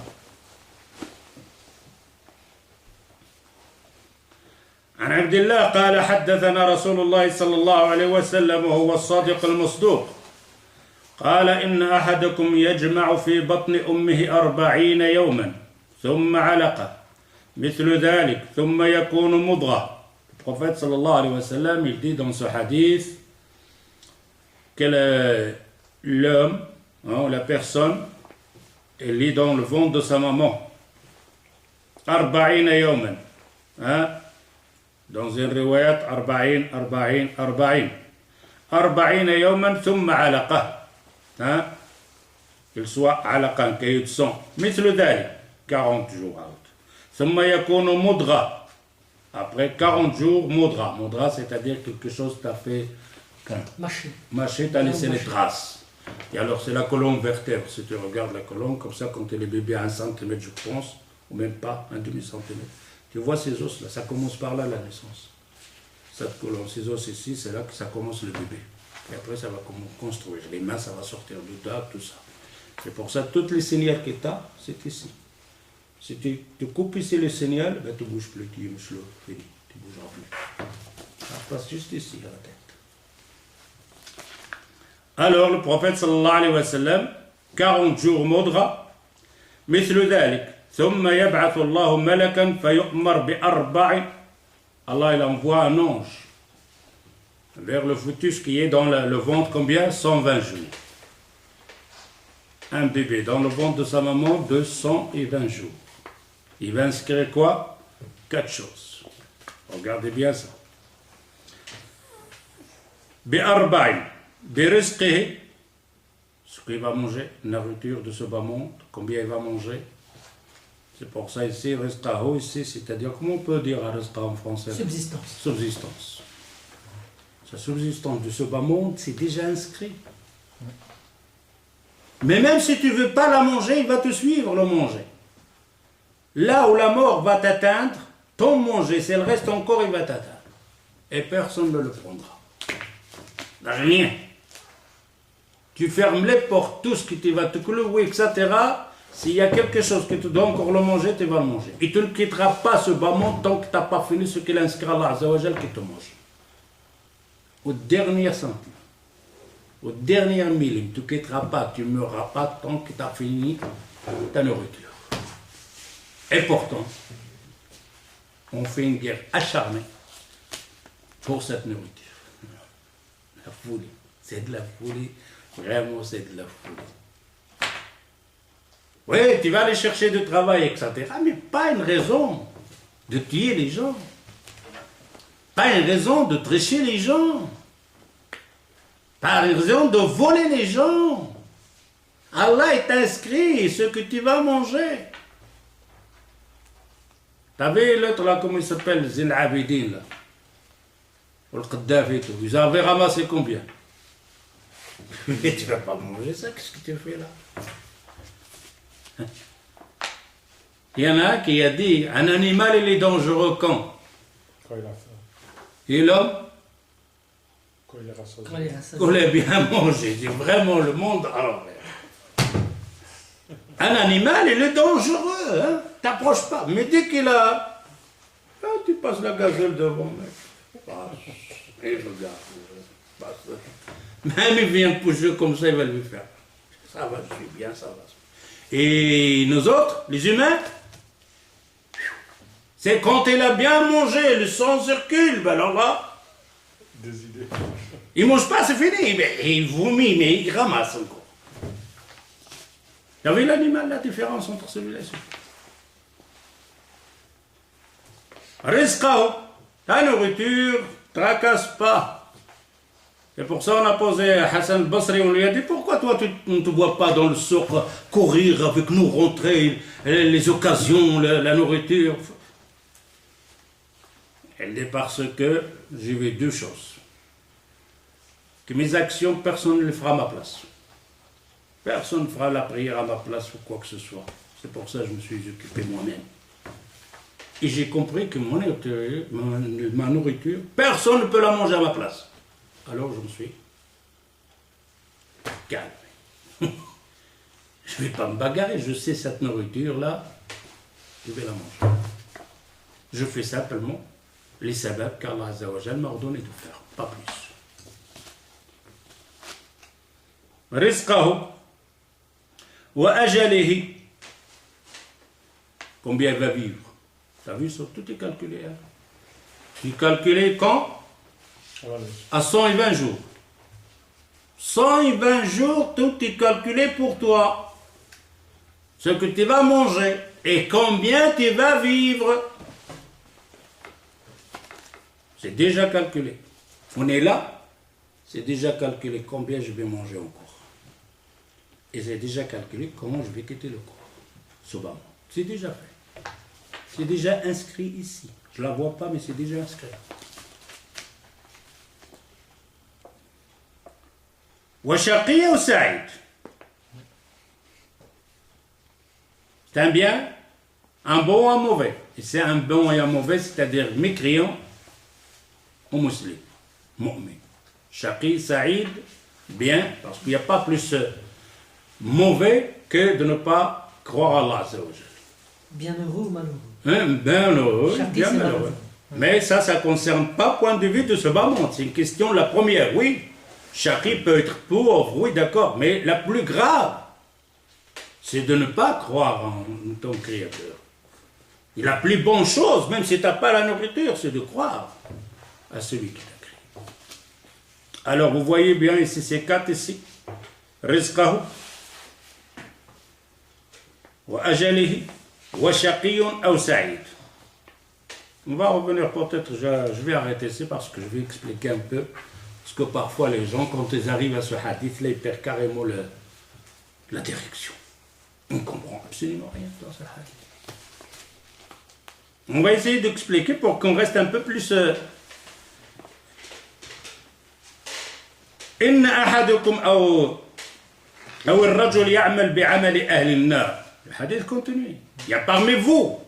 عن عبد الله قال حدثنا رسول الله صلى الله عليه وسلم وهو الصادق المصدوق قال إن أحدكم يجمع في بطن أمه 40 يوما ثم علقة مثل ذلك ثم يكون مضغة. Le prophète sallallahu alayhi wa sallam, il dit dans ce hadith que l'homme, la personne, elle est dans le ventre de sa maman 40 يوما, dans une riwayat 40 يوما ثم علقة, qu'il soit علقة, un caillou de sang, مثل ذلك 40 jours out. ثم يكون مضغة, après 40 jours مضغة. مضغة, c'est-à-dire quelque chose t'a fait mâché, t'as laissé les traces. Et alors c'est la colonne vertébrale. Si tu regardes la colonne, comme ça, quand elle est bébé à 1 cm, je pense, ou même pas, un demi-centimètre, tu vois ces os là, ça commence par là la naissance. Cette colonne, ces os ici, c'est là que ça commence le bébé. Et après ça va construire. Les mains, ça va sortir du tas, tout ça. C'est pour ça que toutes les signaux que tu as, c'est ici. Si tu coupes ici le signal, ben, tu ne bouges plus, tu bouges le fini, tu ne bougeras plus. Ça passe juste ici à la tête. Alors le prophète sallallahu alayhi wa sallam, 40 jours مضغة مثل ذلك ثم يبعث الله ملكا فيؤمر بأربع. Allah il envoie un ange vers le fœtus qui est dans le ventre, combien? 120 jours. Un bébé dans le ventre de sa maman, 220 jours. Il va inscrire quoi? 4 choses. Regardez bien ça. بأربع برزقه, ce qu'il va manger, la nourriture de ce bas monde, combien il va manger. C'est pour ça ici, rizqahu, ici, c'est-à-dire, comment on peut dire rizqa en français?
Subsistance.
Subsistance. Sa subsistance de ce bas monde, c'est déjà inscrit. Mais même si tu ne veux pas la manger, il va te suivre le manger. Là où la mort va t'atteindre, ton manger, si elle reste encore, il va t'atteindre. Et personne ne le prendra. Rien. Tu fermes les portes, tout ce qui va te clouer, etc. S'il y a quelque chose que tu dois encore le manger, tu vas le manger. Et tu ne quitteras pas ce bas monde tant que tu n'as pas fini ce qu'il inscrit Allah Azza wa Jal qui te mange. Au dernier centime, au dernier millime, tu ne quitteras pas, tu ne mourras pas tant que tu as fini ta nourriture. Et pourtant, on fait une guerre acharnée pour cette nourriture. La folie, c'est de la folie, vraiment c'est de la folie. Oui, tu vas aller chercher du travail, etc. Mais pas une raison de tuer les gens. Pas une raison de tricher les gens. Pas une raison de voler les gens. Allah est inscrit ce que tu vas manger. T'avais l'autre là, comment il s'appelle, Zine Abidine, là. Le Kadhafi et tout. Ils avaient ramassé combien? Mais tu vas pas manger ça, qu'est-ce que tu fais là? Il y en a un qui a dit, un animal il est dangereux quand?
Quand il a faim.
Et l'homme?
Quand il est rassasié.
Quand il est rassasié.
Qu'on l'a bien mangé. C'est vraiment le monde à l'envers. Un animal il est dangereux, hein? T'approches pas. Mais dès qu'il a... Ah, tu passes la gazelle devant, mec. Et regarde. Même il vient bouger comme ça, il va lui faire. Ça va, je suis bien, ça va. Et nous autres, les humains, c'est quand il a bien mangé, le sang circule, ben alors là,
Des idées.
il ne mange pas, c'est fini, mais il vomit, mais il ramasse encore. Vous avez l'animal, la différence entre celui-là et celui-là. Rizqahu, ta nourriture, tracasse pas. Et pour ça, on a posé à Hassan Basri, on lui a dit, pourquoi toi, tu ne te vois pas dans le souk courir avec nous, rentrer, les occasions, la nourriture? Elle dit, parce que j'ai vu 2 choses. Que mes actions, personne ne les fera à ma place. Personne ne fera la prière à ma place ou quoi que ce soit. C'est pour ça que je me suis occupé moi-même. Et j'ai compris que ma nourriture, personne ne peut la manger à ma place. Alors je me suis calmé. Je ne vais pas me bagarrer, je sais cette nourriture-là, je vais la manger. Je fais simplement les sabab qu'Allah Azza wa Jal m'a ordonné de faire, pas plus. Rizqahu wa ajalihi. Combien il va vivre? T'as vu, ça, tout est calculé. Hein? Tu calculé quand? À 120 jours. 120 jours, tout est calculé pour toi. Ce que tu vas manger et combien tu vas vivre. C'est déjà calculé. On est là, c'est déjà calculé combien je vais manger encore. Et c'est déjà calculé comment je vais quitter le corps. Souvent. C'est déjà fait. C'est déjà inscrit ici. Je ne la vois pas, mais c'est déjà inscrit. Wa shaqi ou sa'id. C'est un bien, un bon ou un mauvais. Et c'est un bon et un mauvais, c'est-à-dire mécréant ou musulman, mu'min. Shaqi, sa'id, bien, parce qu'il n'y a pas plus mauvais que de ne pas croire à Allah Azza wa Jal.
Bienheureux ou malheureux?
Bien heureux,
Shaqi,
bien malheureux. Mais ça ne concerne pas point de vue de ce bas monde. C'est une question, la première, oui. Shaqi peut être pauvre, oui, d'accord, mais la plus grave, c'est de ne pas croire en ton Créateur. Et la plus bonne chose, même si tu n'as pas la nourriture, c'est de croire à celui qui t'a créé. Alors, vous voyez bien ici, ces quatre ici. Rizqahu, wa ajalihi, wa shaqiyun aw sa'id. On va revenir peut-être, je vais arrêter ici parce que je vais expliquer un peu. Parce que parfois les gens, quand ils arrivent à ce hadith-là, ils perdent carrément la direction. On ne comprend absolument rien dans ce hadith. On va essayer d'expliquer pour qu'on reste un peu plus... إن أحدكم أو الرجل يعمل بعمل أهل النار. Le hadith continue. Il y a parmi vous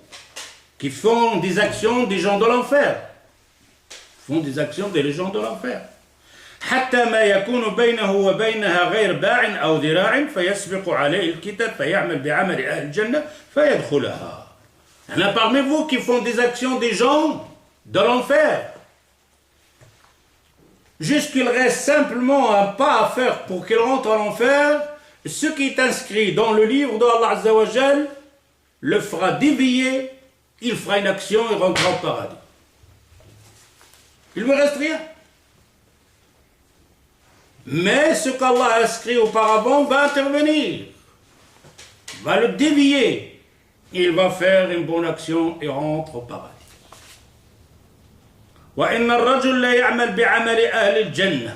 qui font des actions des gens de l'enfer. Font des actions des gens de l'enfer. حتى ما يكون بينه وبينها غير باع أو ذراع فيسبق عليه الكتاب فيعمل بعمل أهل الجنة فيدخلها. Il y en a parmi vous qui font des actions des gens de l'enfer. Juste qu'il reste simplement un pas à faire pour qu'il rentre en enfer, ce qui est inscrit dans le livre d'Allah Azza wa Jal le fera dévier, il fera une action et rentrera au paradis. Il ne me reste rien. Mais ce qu'Allah a inscrit auparavant va intervenir, va le dévier. Il va faire une bonne action et rentre au paradis. وَإِنَّ الرَّجُلَ لَا يَعْمَلْ بِعَمَلِ أَهْلِ الْجَنَّةِ.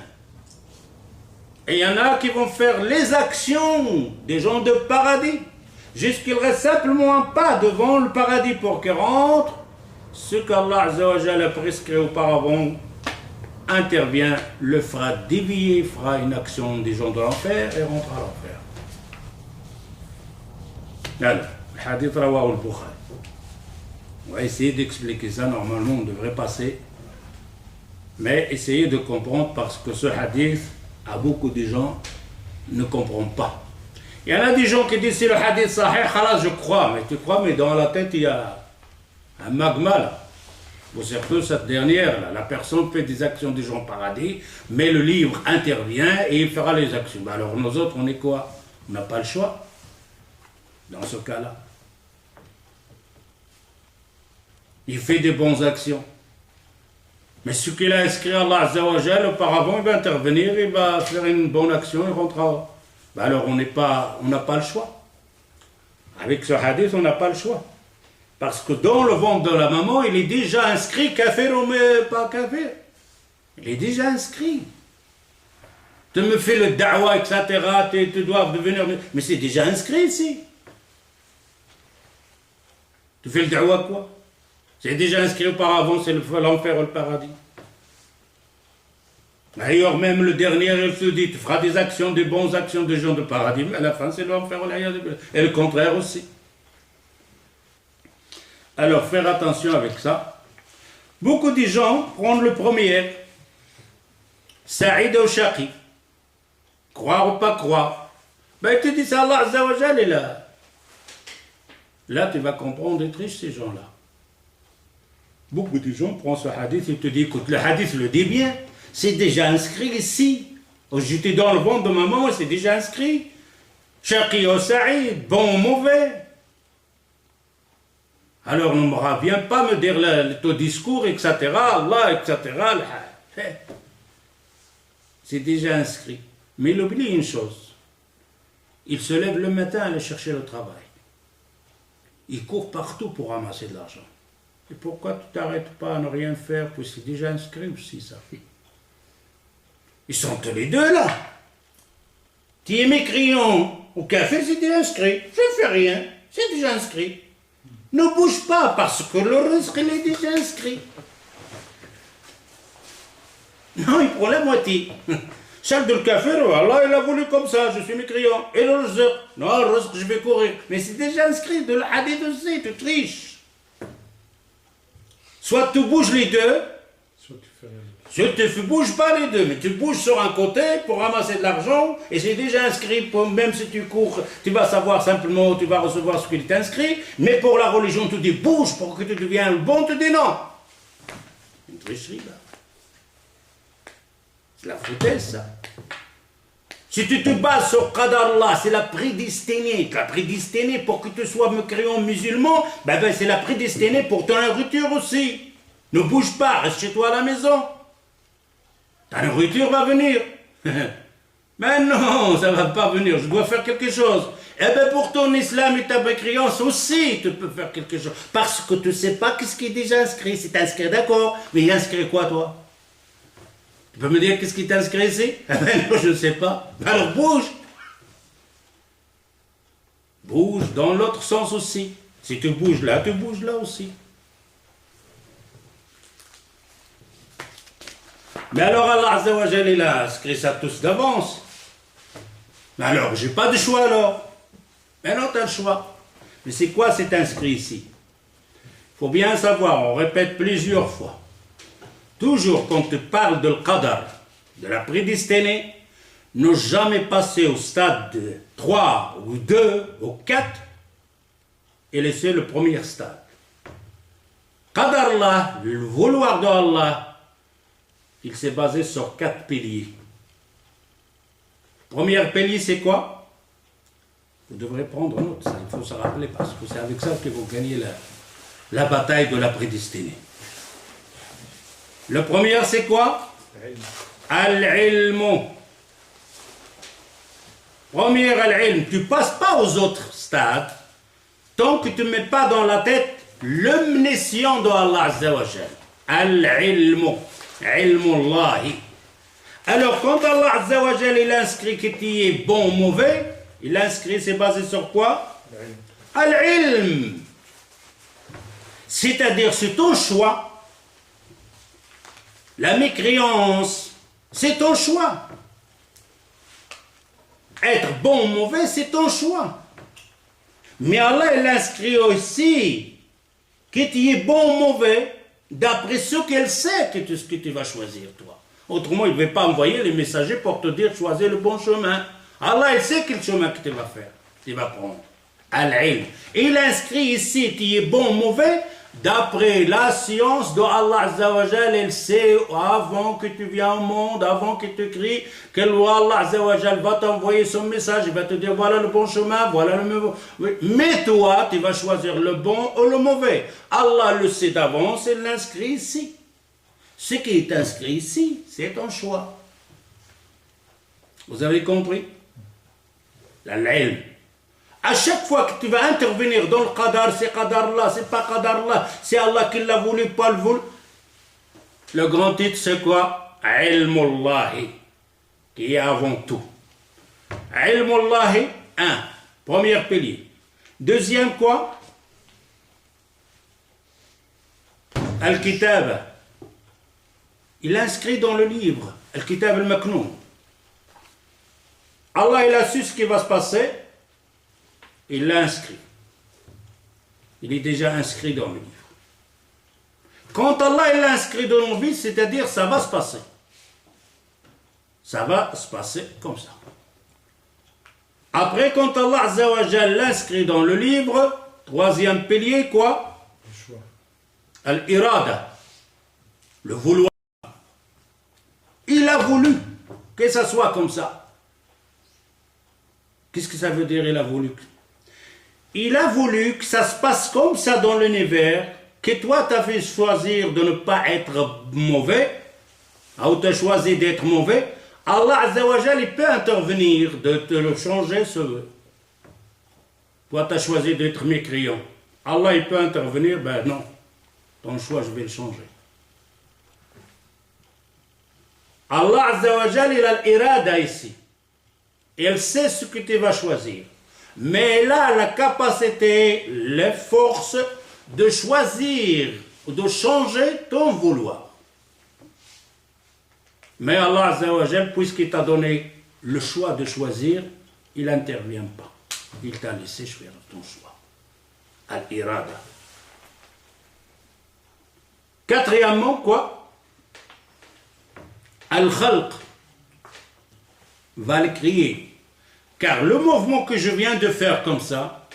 Et il y en a qui vont faire les actions des gens de paradis, jusqu'il reste simplement un pas devant le paradis pour qu'ils rentrent. Ce qu'Allah Azza wa Jalla a prescrit auparavant intervient, le fera dévier, fera une action des gens de l'enfer et rentre à l'enfer. Alors, le hadith rawahu al-Bukhari. On va essayer d'expliquer ça, normalement on devrait passer. Mais essayez de comprendre parce que ce hadith, à beaucoup de gens, ne comprennent pas. Il y en a des gens qui disent, c'est le hadith sahih, khalas, je crois. Mais tu crois, mais dans la tête, il y a un magma là. Ou surtout cette dernière là, la personne fait des actions des gens paradis, mais le livre intervient et il fera les actions. Ben alors nous autres, on est quoi? On n'a pas le choix dans ce cas-là. Il fait des bonnes actions. Mais ce qu'il a inscrit à Allah Azza wa Jal, auparavant, il va intervenir, il va faire une bonne action, il rentrera. Ben alors on n'a pas le choix. Avec ce hadith, on n'a pas le choix. Parce que dans le ventre de la maman, il est déjà inscrit kafir ou pas kafir. Il est déjà inscrit. Tu me fais le da'wa, etc. Tu dois devenir... Mais c'est déjà inscrit ici. Tu fais le da'wa quoi? C'est déjà inscrit auparavant, c'est l'enfer ou le paradis. D'ailleurs, même le dernier, il se dit, tu feras des actions, des bonnes actions des gens de paradis, mais à la fin, c'est l'enfer ou l'ailleurs. Et le contraire aussi. Alors, faire attention avec ça. Beaucoup de gens prennent le premier. Saïd ou Shaqi. Croire ou pas croire. Ben, tu dis ça, Allah Azza wa Jal est là. Là, tu vas comprendre et triche ces gens-là. Beaucoup de gens prennent ce hadith et te disent, écoute, le hadith le dit bien. C'est déjà inscrit ici. J'étais dans le ventre de maman et c'est déjà inscrit. Shaqi ou Saïd, bon ou mauvais. Alors ne viens pas me dire ton discours, etc., Allah, etc. C'est déjà inscrit. Mais il oublie une chose. Il se lève le matin à aller chercher le travail. Il court partout pour ramasser de l'argent. Et pourquoi tu t'arrêtes pas à ne rien faire, puis c'est déjà inscrit aussi ça. Ils sont tous les deux là. Tu es mécréant au café, c'est déjà inscrit. Je ne fais rien, c'est déjà inscrit. Ne bouge pas parce que le risque il est déjà inscrit. Non, il prend la moitié. Celle de le café, Allah il a voulu comme ça, je suis mécréant. Et le risque, non, le risque je vais courir. Mais c'est déjà inscrit de la hadith aussi, tu triches. Soit tu bouges les deux,
Soit tu fais rien.
soit tu ne bouges pas les deux, mais tu bouges sur un côté pour ramasser de l'argent, et c'est déjà inscrit, même si tu cours, tu vas savoir simplement, tu vas recevoir ce qu'il est inscrit, mais pour la religion, tu dis bouge pour que tu deviennes le bon, tu dis non. Une tricherie là. C'est la foutaise ça. Si tu te bases sur Qadarullah, c'est la prédestinée. La prédestinée pour que tu sois mécréant musulman, ben c'est la prédestinée pour ton nourriture aussi. Ne bouge pas, reste chez toi à la maison. Ta nourriture va venir. Mais non, ça ne va pas venir, je dois faire quelque chose. Eh bien pour ton islam et ta mécréance aussi, tu peux faire quelque chose. Parce que tu ne sais pas qu'est-ce qui est déjà inscrit. C'est inscrit, d'accord, mais il est inscrit quoi toi? Tu peux me dire qu'est-ce qui est inscrit ici? Eh bien non, je ne sais pas. Alors bouge. Bouge dans l'autre sens aussi. Si tu bouges là aussi. Mais alors Allah Azza wa Jal, il a inscrit ça tous d'avance. Mais alors, j'ai pas de choix alors. Mais non, tu as le choix. Mais c'est quoi cet inscrit ici? Il faut bien savoir, on répète plusieurs fois. Toujours quand tu parles de l'qadar, de la prédestinée, ne jamais passer au stade de 3 ou 2 ou 4 et laisser le premier stade. Qadar Allah, le vouloir de Allah, il s'est basé sur 4 piliers. Premier pilier, c'est quoi? Vous devrez prendre note, ça, il faut se rappeler, parce que c'est avec ça que vous gagnez la bataille de la prédestinée. Le premier, c'est quoi? Al-ilm. Premier, al-ilm. Tu ne passes pas aux autres stades tant que tu ne mets pas dans la tête l'omniscient de Allah Azza wa Jal. Al-ilm. Ilmullahi. Alors, quand Allah Azza wa Jal, il inscrit que tu es bon ou mauvais, il inscrit, c'est basé sur quoi? Al-ilm. C'est-à-dire, c'est ton choix. La mécréance, c'est ton choix. Être bon ou mauvais, c'est ton choix. Mais Allah, il inscrit aussi que tu es bon ou mauvais d'après ce qu'elle sait que ce que tu vas choisir, toi. Autrement, il ne va pas envoyer les messagers pour te dire choisir le bon chemin. Allah, il sait quel chemin que tu vas faire, tu vas prendre. Al-ilm. Il inscrit ici, tu es bon ou mauvais, d'après la science de Allah Azza wa Jal, elle sait avant que tu viens au monde, avant que tu cries, que Allah Azza wa Jal va t'envoyer son message, il va te dire voilà le bon chemin, voilà le mauvais. Mais toi, tu vas choisir le bon ou le mauvais. Allah le sait d'avance, il l'inscrit ici. Ce qui est inscrit ici, c'est ton choix. Vous avez compris? L'ilm. À chaque fois que tu vas intervenir dans le qadar, c'est qadar là, c'est pas qadar là, c'est Allah qui l'a voulu, pas le voulu. Le grand titre, c'est quoi? Ilmullahi, qui est avant tout. Ilmullahi, premier pilier. Deuxième, quoi? Al-Kitab. Il inscrit dans le livre, Al-Kitab al-Maknoun. Allah, il a su ce qui va se passer. Il l'a inscrit. Il est déjà inscrit dans le livre. Quand Allah l'a inscrit dans nos vies, c'est-à-dire ça va se passer. Ça va se passer comme ça. Après, quand Allah Azza wa Jal l'inscrit dans le livre, troisième pilier, quoi?
Le choix.
Al-irada, le vouloir. Il a voulu que ça soit comme ça. Qu'est-ce que ça veut dire, il a voulu? Il a voulu que ça se passe comme ça dans l'univers, que toi tu as fait choisir de ne pas être mauvais, ou tu as choisi d'être mauvais. Allah Azza wa Jal, il peut intervenir, de te le changer ce vœu. Toi tu as choisi d'être mécréant. Allah il peut intervenir, ben non, ton choix je vais le changer. Allah Azza wa Jal, il a l'irada ici. Il sait ce que tu vas choisir. Mais il a la capacité, les forces de choisir, de changer ton vouloir. Mais Allah Azza wa Jal, puisqu'il t'a donné le choix de choisir, il n'intervient pas. Il t'a laissé faire ton choix. Al-irada. Quatrièmement, quoi? Al-khalq va le crier. Car le mouvement que je viens de faire comme ça,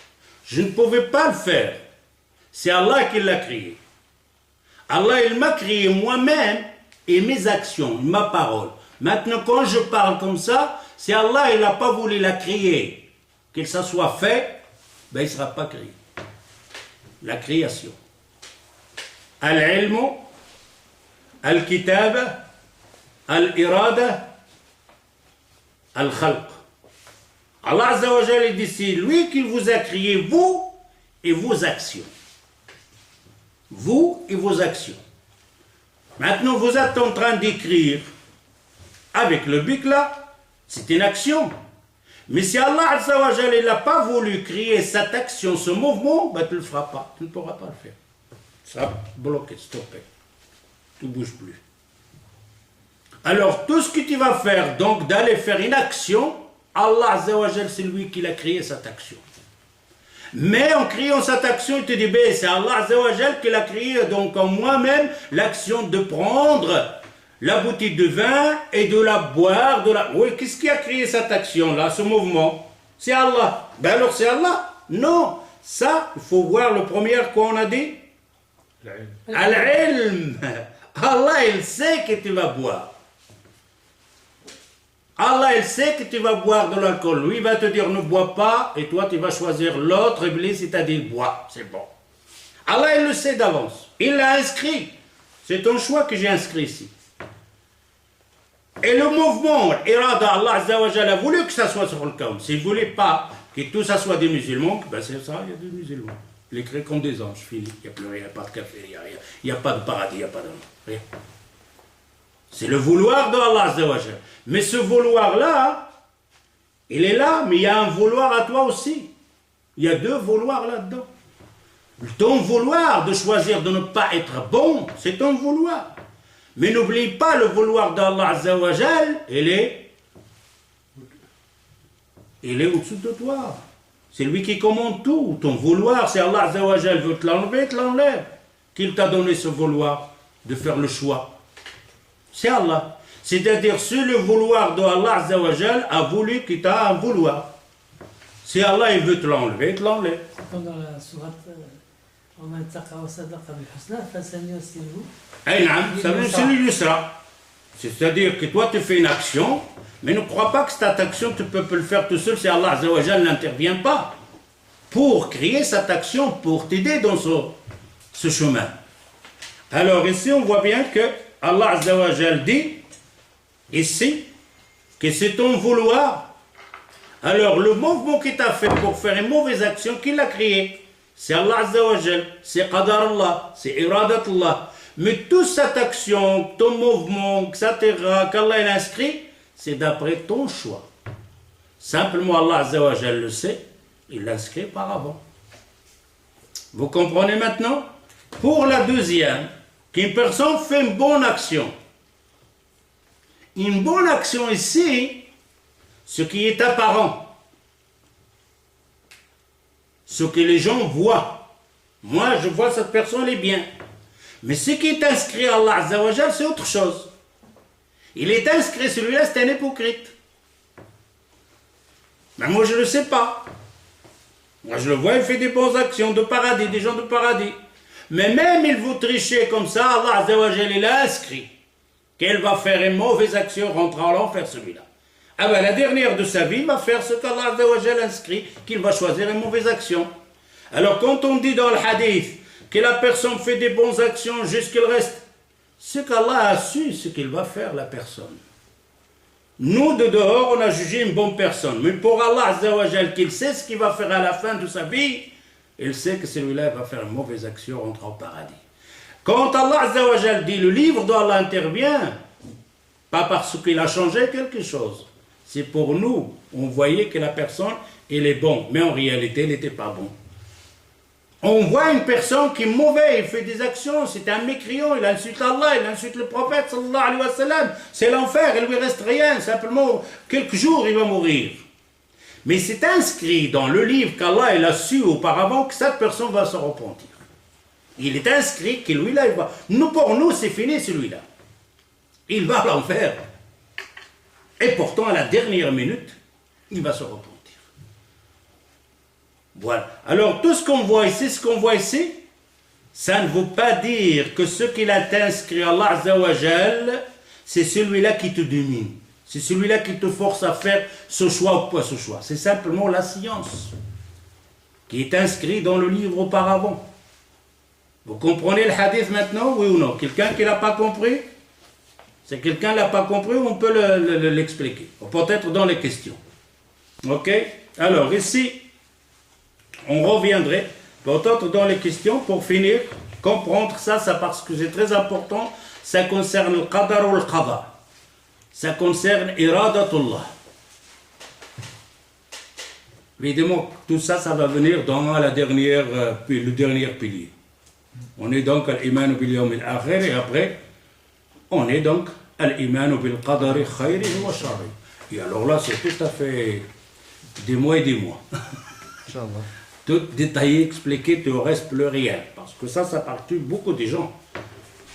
je ne pouvais pas le faire. C'est Allah qui l'a créé. Allah, il m'a créé moi-même et mes actions, ma parole. Maintenant, quand je parle comme ça, c'est Allah, il n'a pas voulu la créer. Que ça soit fait, ben, il ne sera pas créé. La création. Al-ilmu, al-kitaba, al-irada, al-khalq. Allah Azza wa Jalla dit, c'est lui qui vous a créé, vous et vos actions. Vous et vos actions. Maintenant, vous êtes en train d'écrire avec le bic là, c'est une action. Mais si Allah Azza wa Jalla n'a pas voulu créer cette action, ce mouvement, ben, tu ne le feras pas. Tu ne pourras pas le faire. Ça sera bloqué, stoppé. Tu ne bouges plus. Alors, tout ce que tu vas faire, donc d'aller faire une action, Allah Azza wa Jal, c'est lui qui a créé cette action. Mais en créant cette action, il te dit, ben, c'est Allah Azza wa Jal qui l'a créé, donc en moi-même, l'action de prendre la bouteille de vin et de la boire. Oui, qu'est-ce qui a créé cette action-là, ce mouvement? C'est Allah. Ben alors c'est Allah? Non. Ça, il faut voir le premier qu'on a dit. Al-ilm. Allah, il sait que tu vas boire. Allah, il sait que tu vas boire de l'alcool. Lui, il va te dire ne bois pas, et toi, tu vas choisir l'autre, Iblis, il t'a dit bois, c'est bon. Allah, il le sait d'avance. Il l'a inscrit. C'est ton choix que j'ai inscrit ici. Et le mouvement, Irada, Allah Azza wa Jalla a voulu que ça soit sur le camp. S'il ne voulait pas que tout ça soit des musulmans, ben c'est ça, il y a des musulmans. Les créés comme des anges, fini. Il n'y a plus rien, pas de café, il n'y a rien. Il n'y a pas de paradis, il n'y a pas de rien. C'est le vouloir de Allah Azza wa Jalla. Mais ce vouloir-là, il est là, mais il y a un vouloir à toi aussi. Il y a deux vouloirs là-dedans. Ton vouloir de choisir de ne pas être bon, c'est ton vouloir. Mais n'oublie pas le vouloir d'Allah Azza wa Jal, il est au-dessus de toi. C'est lui qui commande tout. Ton vouloir, c'est Allah Azza wa Jal veut te l'enlever, te l'enlève. Qu'il t'a donné ce vouloir de faire le choix. C'est Allah. C'est-à-dire, si le vouloir de Allah Azza wa Jal a voulu qu'il t'a un vouloir. Si Allah il veut te l'enlever, il te l'enlève.
Comme dans la sourate وَمَنْ اتَّقَى وَصَدَّقَ بِالْحُسْنَى فَسَنُيَسِّرُهُ
C'est le yusra. C'est-à-dire que toi tu fais une action, mais ne crois pas que cette action tu peux le faire tout seul si Allah Azza wa Jal n'intervient pas pour créer cette action, pour t'aider dans ce chemin. Alors ici on voit bien que Allah Azza wa Jal dit ici que c'est ton vouloir. Alors le mouvement qu'il t'a fait pour faire une mauvaise action, qui l'a créé? C'est Allah Azza wa Jal, c'est Qadar Allah, c'est Iradat Allah. Mais toute cette action, ton mouvement, etc., qu'Allah a inscrit, c'est d'après ton choix. Simplement Allah Azza wa Jal le sait, il l'inscrit par avant. Vous comprenez maintenant? Pour la deuxième, qu'une personne fait une bonne action. Une bonne action ici, ce qui est apparent, ce que les gens voient. Moi, je vois cette personne, elle est bien. Mais ce qui est inscrit à Allah Azza wa Jal, c'est autre chose. Il est inscrit, celui-là, c'est un hypocrite. Mais moi, je ne le sais pas. Moi, je le vois, il fait des bonnes actions de paradis, des gens de paradis. Mais même il vous tricher comme ça, Allah Azza wa Jal, il a inscrit qu'elle va faire une mauvaise action, rentrer en l'enfer, celui-là. Ah ben, la dernière de sa vie, il va faire ce qu'Allah Azza wa Jal inscrit, qu'il va choisir une mauvaise action. Alors, quand on dit dans le hadith que la personne fait des bonnes actions jusqu'il reste, ce qu'Allah a su, ce qu'il va faire la personne. Nous, de dehors, on a jugé une bonne personne. Mais pour Allah Azza wa Jal, qu'il sait ce qu'il va faire à la fin de sa vie, il sait que celui-là va faire une mauvaise action, rentrer au paradis. Quand Allah Azza wa Jal dit le livre d'Allah intervient, pas parce qu'il a changé quelque chose. C'est pour nous, on voyait que la personne, elle est bonne, mais en réalité, elle n'était pas bonne. On voit une personne qui est mauvaise, il fait des actions, c'est un mécréant, il insulte Allah, il insulte le prophète, sallallahu alayhi wa sallam. C'est l'enfer, il ne lui reste rien, simplement quelques jours, il va mourir. Mais c'est inscrit dans le livre qu'Allah il a su auparavant que cette personne va se repentir. Il est inscrit que lui-là, il va. Nous, pour nous, c'est fini celui-là. Il va à l'enfer. Et pourtant, à la dernière minute, il va se repentir. Voilà. Alors, tout ce qu'on voit ici, ça ne veut pas dire que ce qu'il a inscrit Allah Azza wa Jal, c'est celui-là qui te domine. C'est celui-là qui te force à faire ce choix ou pas ce choix. C'est simplement la science qui est inscrite dans le livre auparavant. Vous comprenez le hadith maintenant, oui ou non? Quelqu'un qui ne l'a pas compris? Si quelqu'un ne l'a pas compris, on peut l'expliquer. Peut-être dans les questions. Ok? Alors, ici, on reviendrait peut-être dans les questions pour finir, comprendre ça parce que c'est très important. Ça concerne le qadar ou le qada. Ça concerne iradatullah. Évidemment, tout ça, ça va venir dans le dernier pilier. On est donc à l'iman bil yawm al-akhir et après, on est donc à l'iman bil qadari khayri wa sharri. Et alors là, c'est tout à fait des mois et des mois.
Inch'Allah.
Tout détaillé, expliqué, tu ne reste plus rien. Parce que ça perturbe beaucoup de gens.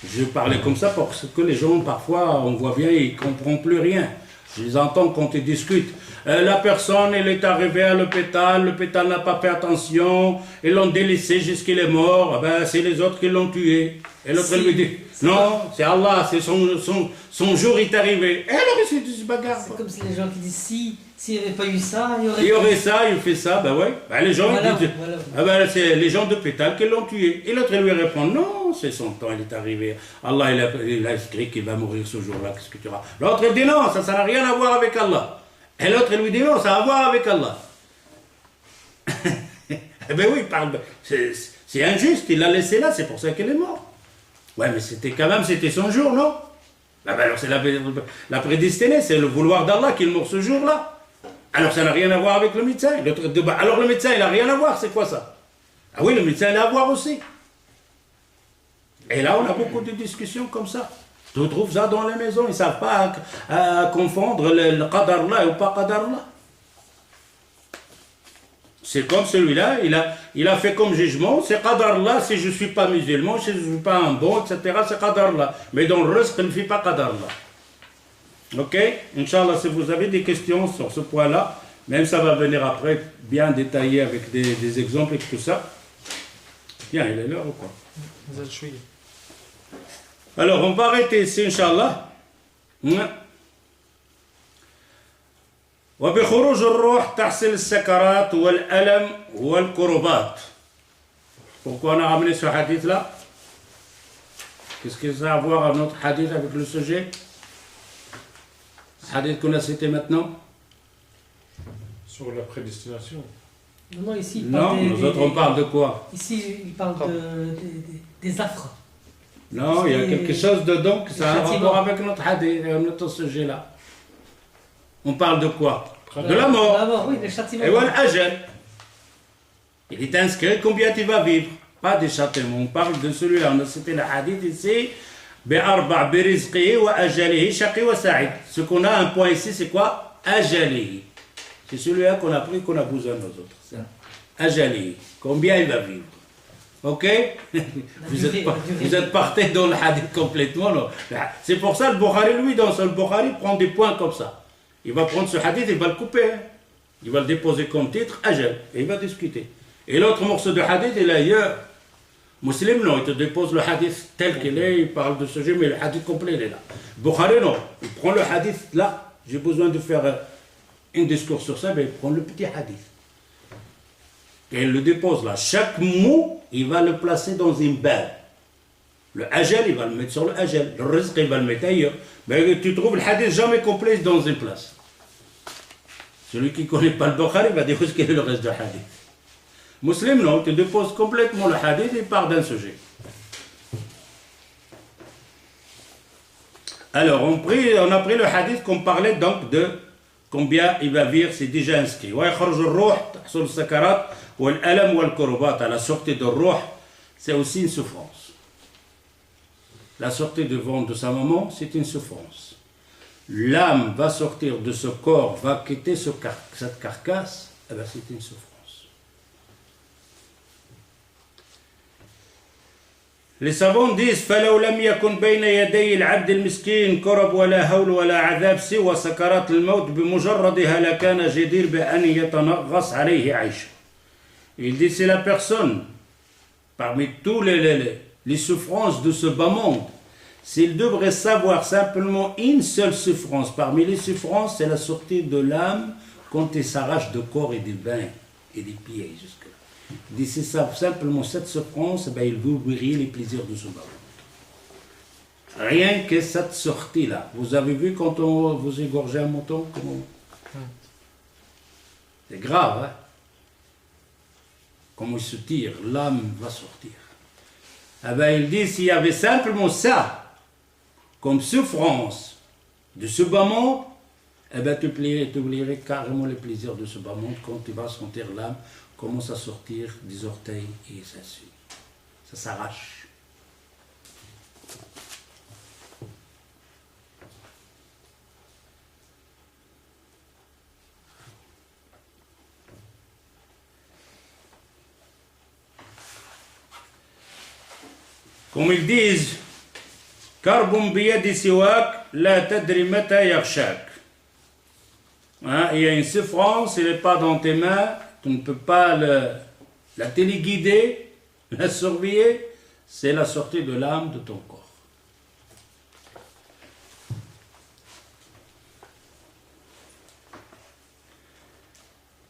Je parlais comme ça parce que les gens, parfois, on voit bien, ils ne comprennent plus rien. Je les entends quand ils discutent. La personne, elle est arrivée à l'hôpital n'a pas fait attention, ils l'ont délaissé jusqu'il est mort, ben, c'est les autres qui l'ont tué. Et l'autre lui dit, non, c'est Allah, c'est son jour est arrivé. Et alors, il se bagarre.
C'est comme si les gens qui disent, s'il n'y avait pas eu ça,
il y aurait ça, il fait ça, ben ouais. Ben, les gens
voilà,
disent,
voilà.
Ah ben, c'est les gens d'hôpital qui l'ont tué. Et l'autre lui répond, non, c'est son temps, il est arrivé. Allah, il a écrit qu'il va mourir ce jour-là, qu'est-ce que tu auras? L'autre, il dit, non, ça n'a rien à voir avec Allah. Et l'autre, il lui dit, non, ça a à voir avec Allah. Eh ben oui, c'est injuste, il l'a laissé là, c'est pour ça qu'il est mort. Ouais, mais c'était son jour, non? Ben alors c'est la prédestinée, c'est le vouloir d'Allah qu'il meurt ce jour-là. Alors ça n'a rien à voir avec le médecin. Alors le médecin, il n'a rien à voir, c'est quoi ça? Ah oui, le médecin, il a à voir aussi. Et là, on a beaucoup de discussions comme ça. Tu trouves ça dans les maisons, ils ne savent pas confondre le qadar-là ou pas qadar-là. C'est comme celui-là, il a fait comme jugement, c'est qadar-là, si je ne suis pas musulman, si je ne suis pas un bon, etc., c'est qadar-là. Mais dans le reste, il ne fait pas qadar-là. Ok? Inch'Allah, si vous avez des questions sur ce point-là, même ça va venir après, bien détaillé avec des exemples et tout ça. Bien, il est l'heure ou quoi? Alors, on va arrêter ici, Inch'Allah. وبخروج الروح تحصل السكرات والألم والكربات. Pourquoi on a ramené ce hadith-là? Qu'est-ce que ça a à voir à notre hadith avec le sujet? Hadith qu'on a cité maintenant?
Sur la prédestination.
Non, ici, il
Non,
parle
nous autres on parle de quoi?
Ici, il parle des affres.
Non, il y a quelque chose dedans que ça a un
Châtiment.
rapport avec notre hadith, notre sujet-là. On parle de quoi? De la mort.
La mort, oui, le châtiment.
Et voilà, ajal. Il est inscrit combien tu vas vivre. Pas des châtiments. On parle de celui-là. On a cité le hadith ici. بأربع برزقه وأجله شقي وسعيد. Ce qu'on a un point ici, c'est quoi? Ajali. C'est celui-là qu'on a pris, qu'on a besoin de nous autres. Ajali. Combien il va vivre? Ok. Vous êtes parti dans le hadith complètement. Non. C'est pour ça le Bukhari, lui, dans le Bukhari, prend des points comme ça. Il va prendre ce hadith, il va le couper. Hein. Il va le déposer comme titre, ajal, et il va discuter. Et l'autre morceau de hadith, il est ailleurs. Muslim, non, il te dépose le hadith tel qu'il est, il parle de ce sujet, mais le hadith complet, il est là. Bukhari, non, il prend le hadith là, j'ai besoin de faire un discours sur ça, mais il prend le petit hadith. Et il le dépose là. Chaque mot, il va le placer dans une balle. Le ajal, il va le mettre sur le ajal. Le rizq, il va le mettre ailleurs. Mais tu trouves le hadith jamais complet dans une place. Celui qui ne connaît pas le Bukhari va dire quel est le reste du hadith. Muslim, non, tu déposes complètement le hadith et part d'un sujet. Alors, on a pris le hadith qu'on parlait donc de combien il va vivre, c'est déjà inscrit. À la sortie de ruh, c'est aussi une souffrance. La sortie du ventre de sa maman, c'est une souffrance. L'âme va sortir de ce corps, va quitter cette carcasse, eh bien c'est une souffrance. Les savants disent فلو لم يكن بين يدي العبد المسكين كرب ولا هول ولا عذاب سوى سكرات الموت بمجردها لكان جدير بأن يتنغص عليه عيشه. Il dit c'est la personne parmi tous les souffrances de ce bas monde. S'il devrait savoir simplement une seule souffrance parmi les souffrances, c'est la sortie de l'âme quand il s'arrache de corps et des mains et des pieds jusque-là. Il dit c'est ça, simplement cette souffrance, ben, il veut oublier les plaisirs de ce bas monde. Rien que cette sortie-là. Vous avez vu quand on vous égorgez un mouton comment... C'est grave, hein? Comment il se tire, l'âme va sortir. Eh ben, il dit s'il y avait simplement ça comme souffrance de ce bas monde, eh ben, tu oublierais carrément les plaisirs de ce bas monde quand tu vas sentir l'âme commence à sortir des orteils et ça suit. Ça s'arrache. Comme ils disent, Karbum biyadi siwak, la tadri mata yakhshak. Il y a une souffrance, elle n'est pas dans tes mains, tu ne peux pas la téléguider, la surveiller, c'est la sortie de l'âme de ton corps.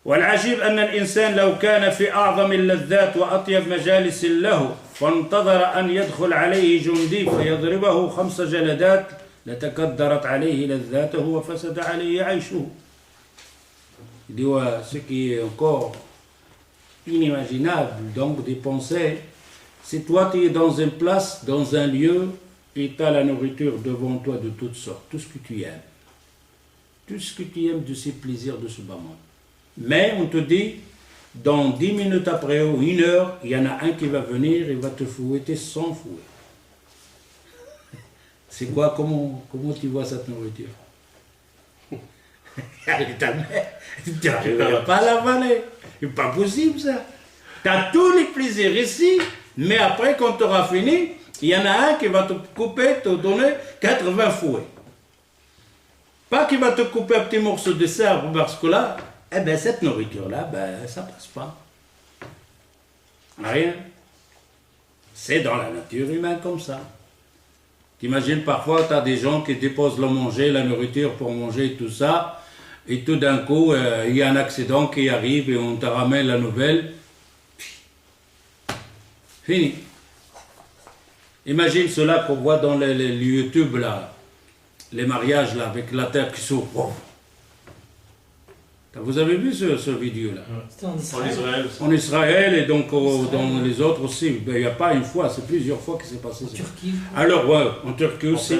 والعجيب أن الإنسان لو كان في أعظم اللذات وأطيب مجالس له فانتظر أن يدخل عليه جندي فيضربه 5 جلدات لتكدرت عليه لذاته وفسد عليه عيشه. Il dit ouais, ce qui est encore inimaginable, donc des pensées, c'est toi qui es dans une place, dans un lieu, et tu as la nourriture devant toi de toutes sortes, tout ce que tu aimes. Tout ce que tu aimes de ces plaisirs de ce bas monde. Mais on te dit, dans 10 minutes après ou 1 heure, il y en a un qui va venir et va te fouetter sans fouet. C'est quoi, comment tu vois cette nourriture? Ta mère, tu n'arriveras pas à l'avaler. C'est pas possible ça. Tu as tous les plaisirs ici, mais après, quand tu auras fini, il y en a un qui va te couper, te donner 80 fouets. Pas qu'il va te couper un petit morceau de cerveau, parce que là, eh bien, cette nourriture-là, ben, ça passe pas. Rien. C'est dans la nature humaine comme ça. T'imagines, parfois, tu as des gens qui déposent le manger, la nourriture pour manger, tout ça, et tout d'un coup, il y a un accident qui arrive et on te ramène la nouvelle. Fini. Imagine cela qu'on voit dans les YouTube, là, les mariages, là, avec la terre qui s'ouvre. Oh. Vous avez vu ce vidéo-là?
C'était en Israël.
En Israël et donc dans les autres aussi. Il n'y a pas une fois, c'est plusieurs fois que c'est passé.
En Turquie.
Alors, ouais, en Turquie aussi.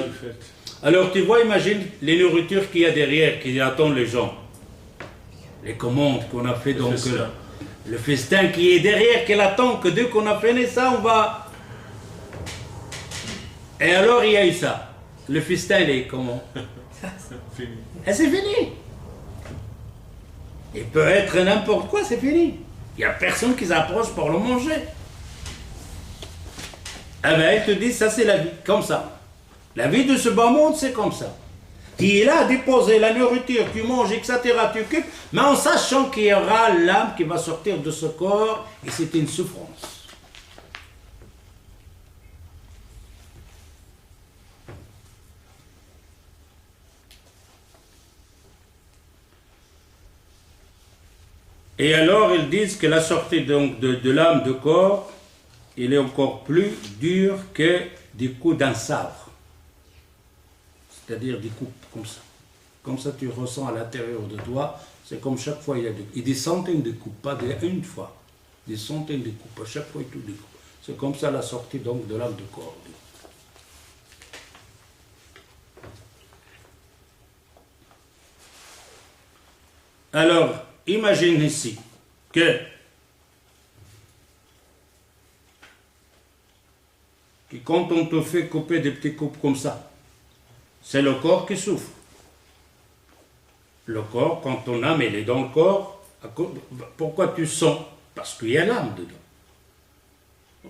Alors, tu vois, imagine les nourritures qu'il y a derrière, qui attendent les gens. Les commandes qu'on a fait, donc le festin qui est derrière, qui attend que dès qu'on a fini ça, on va... Et alors, il y a eu ça. Le festin, il est comment?
Fini.
Et c'est fini. Il peut être n'importe quoi, c'est fini. Il n'y a personne qui s'approche pour le manger. Ah ben, il te dit, ça c'est la vie, comme ça. La vie de ce bas monde, c'est comme ça. Qui est là à déposer la nourriture, tu manges, etc., tu occupes, mais en sachant qu'il y aura l'âme qui va sortir de ce corps, et c'est une souffrance. Et alors, ils disent que la sortie donc de l'âme de corps, il est encore plus dur que des coups d'un sabre. C'est-à-dire des coups comme ça. Comme ça, tu ressens à l'intérieur de toi, c'est comme chaque fois, il y a des centaines de coups, pas une fois. Des centaines de coups, à chaque fois, il y a tous des coups. C'est comme ça la sortie donc de l'âme de corps. Alors, imagine ici que quand on te fait couper des petits coupes comme ça, c'est le corps qui souffre. Le corps, quand ton âme elle est dans le corps, pourquoi tu sens? Parce qu'il y a l'âme dedans.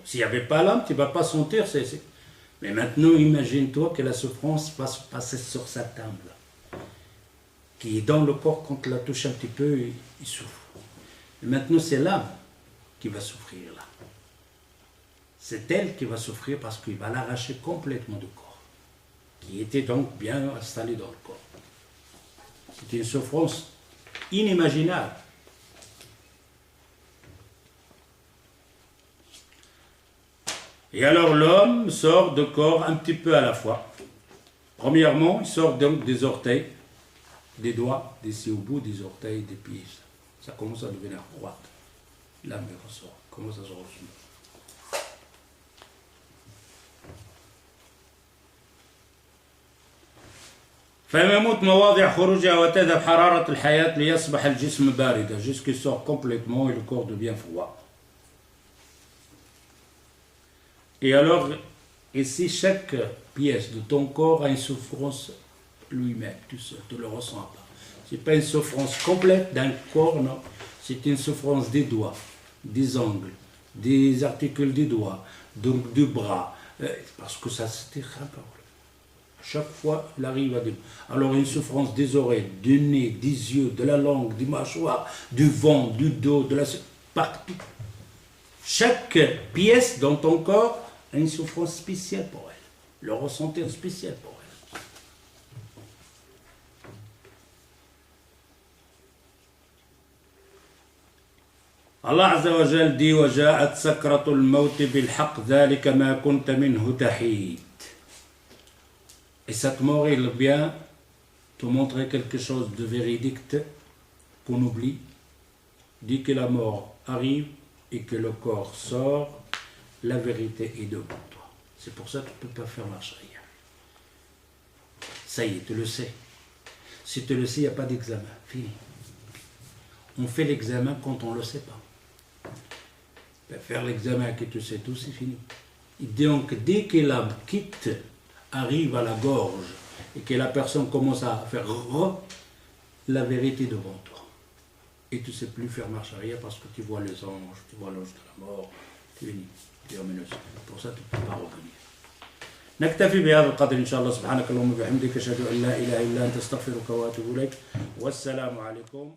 S'il n'y avait pas l'âme, tu ne vas pas sentir. Mais maintenant, imagine-toi que la souffrance va se passer sur cette âme-là, qui est dans le corps, quand tu la touches un petit peu, il souffre. Et maintenant, c'est l'âme qui va souffrir là. C'est elle qui va souffrir parce qu'il va l'arracher complètement du corps, qui était donc bien installé dans le corps. C'est une souffrance inimaginable. Et alors l'homme sort de corps un petit peu à la fois. Premièrement, il sort donc des orteils, des doigts, d'ici au bout des orteils, des pieds. Ça commence à devenir droite. L'âme ressort, commence à se ressumer. فيموت مواضع خروجها وتذهب حرارة الحياة ليصبح الجسم باردا jusqu'il sort complètement et le corps devient froid. Et alors, ici, chaque pièce de ton corps a une souffrance lui-même, tout seul, tu ne le ressens pas. Ce n'est pas une souffrance complète d'un corps, non. C'est une souffrance des doigts, des ongles, des articules des doigts, donc du bras, parce que ça c'était rapide. Chaque fois, il arrive à des... Alors une souffrance des oreilles, du nez, des yeux, de la langue, des mâchoires, du ventre, du dos, de la... partout. Chaque pièce dans ton corps a une souffrance spéciale pour elle, le ressentir spécial pour elle. Allah Azza wa Jal dit وَجَاءَتْ سَكْرَةُ الْمَوْتِ بِالْحَقِّ ذَلِكَ مَا كُنْتَ مِنْهُ تَحِيدٌ. Et cette mort, il vient te montrer quelque chose de véridique qu'on oublie. Dit que la mort arrive et que le corps sort, la vérité est devant toi. C'est pour ça que tu ne peux pas faire marche arrière. Ça y est, tu le sais. Si tu le sais, il n'y a pas d'examen. Fini. On fait l'examen quand on ne le sait pas. Faire l'examen que tu sais tout, c'est fini. Et donc, dès que l'âme quitte, arrive à la gorge, et que la personne commence à faire la vérité devant toi. Et tu ne sais plus faire marche arrière parce que tu vois les anges, tu vois l'ange de la mort, tu es fini. Pour ça, tu ne peux pas revenir. نكتفي بهذا القدر إن شاء الله. سبحانك اللهم وبحمدك أشهد أن لا إله إلا أنت أستغفرك وأتوب إليك والسلام عليكم.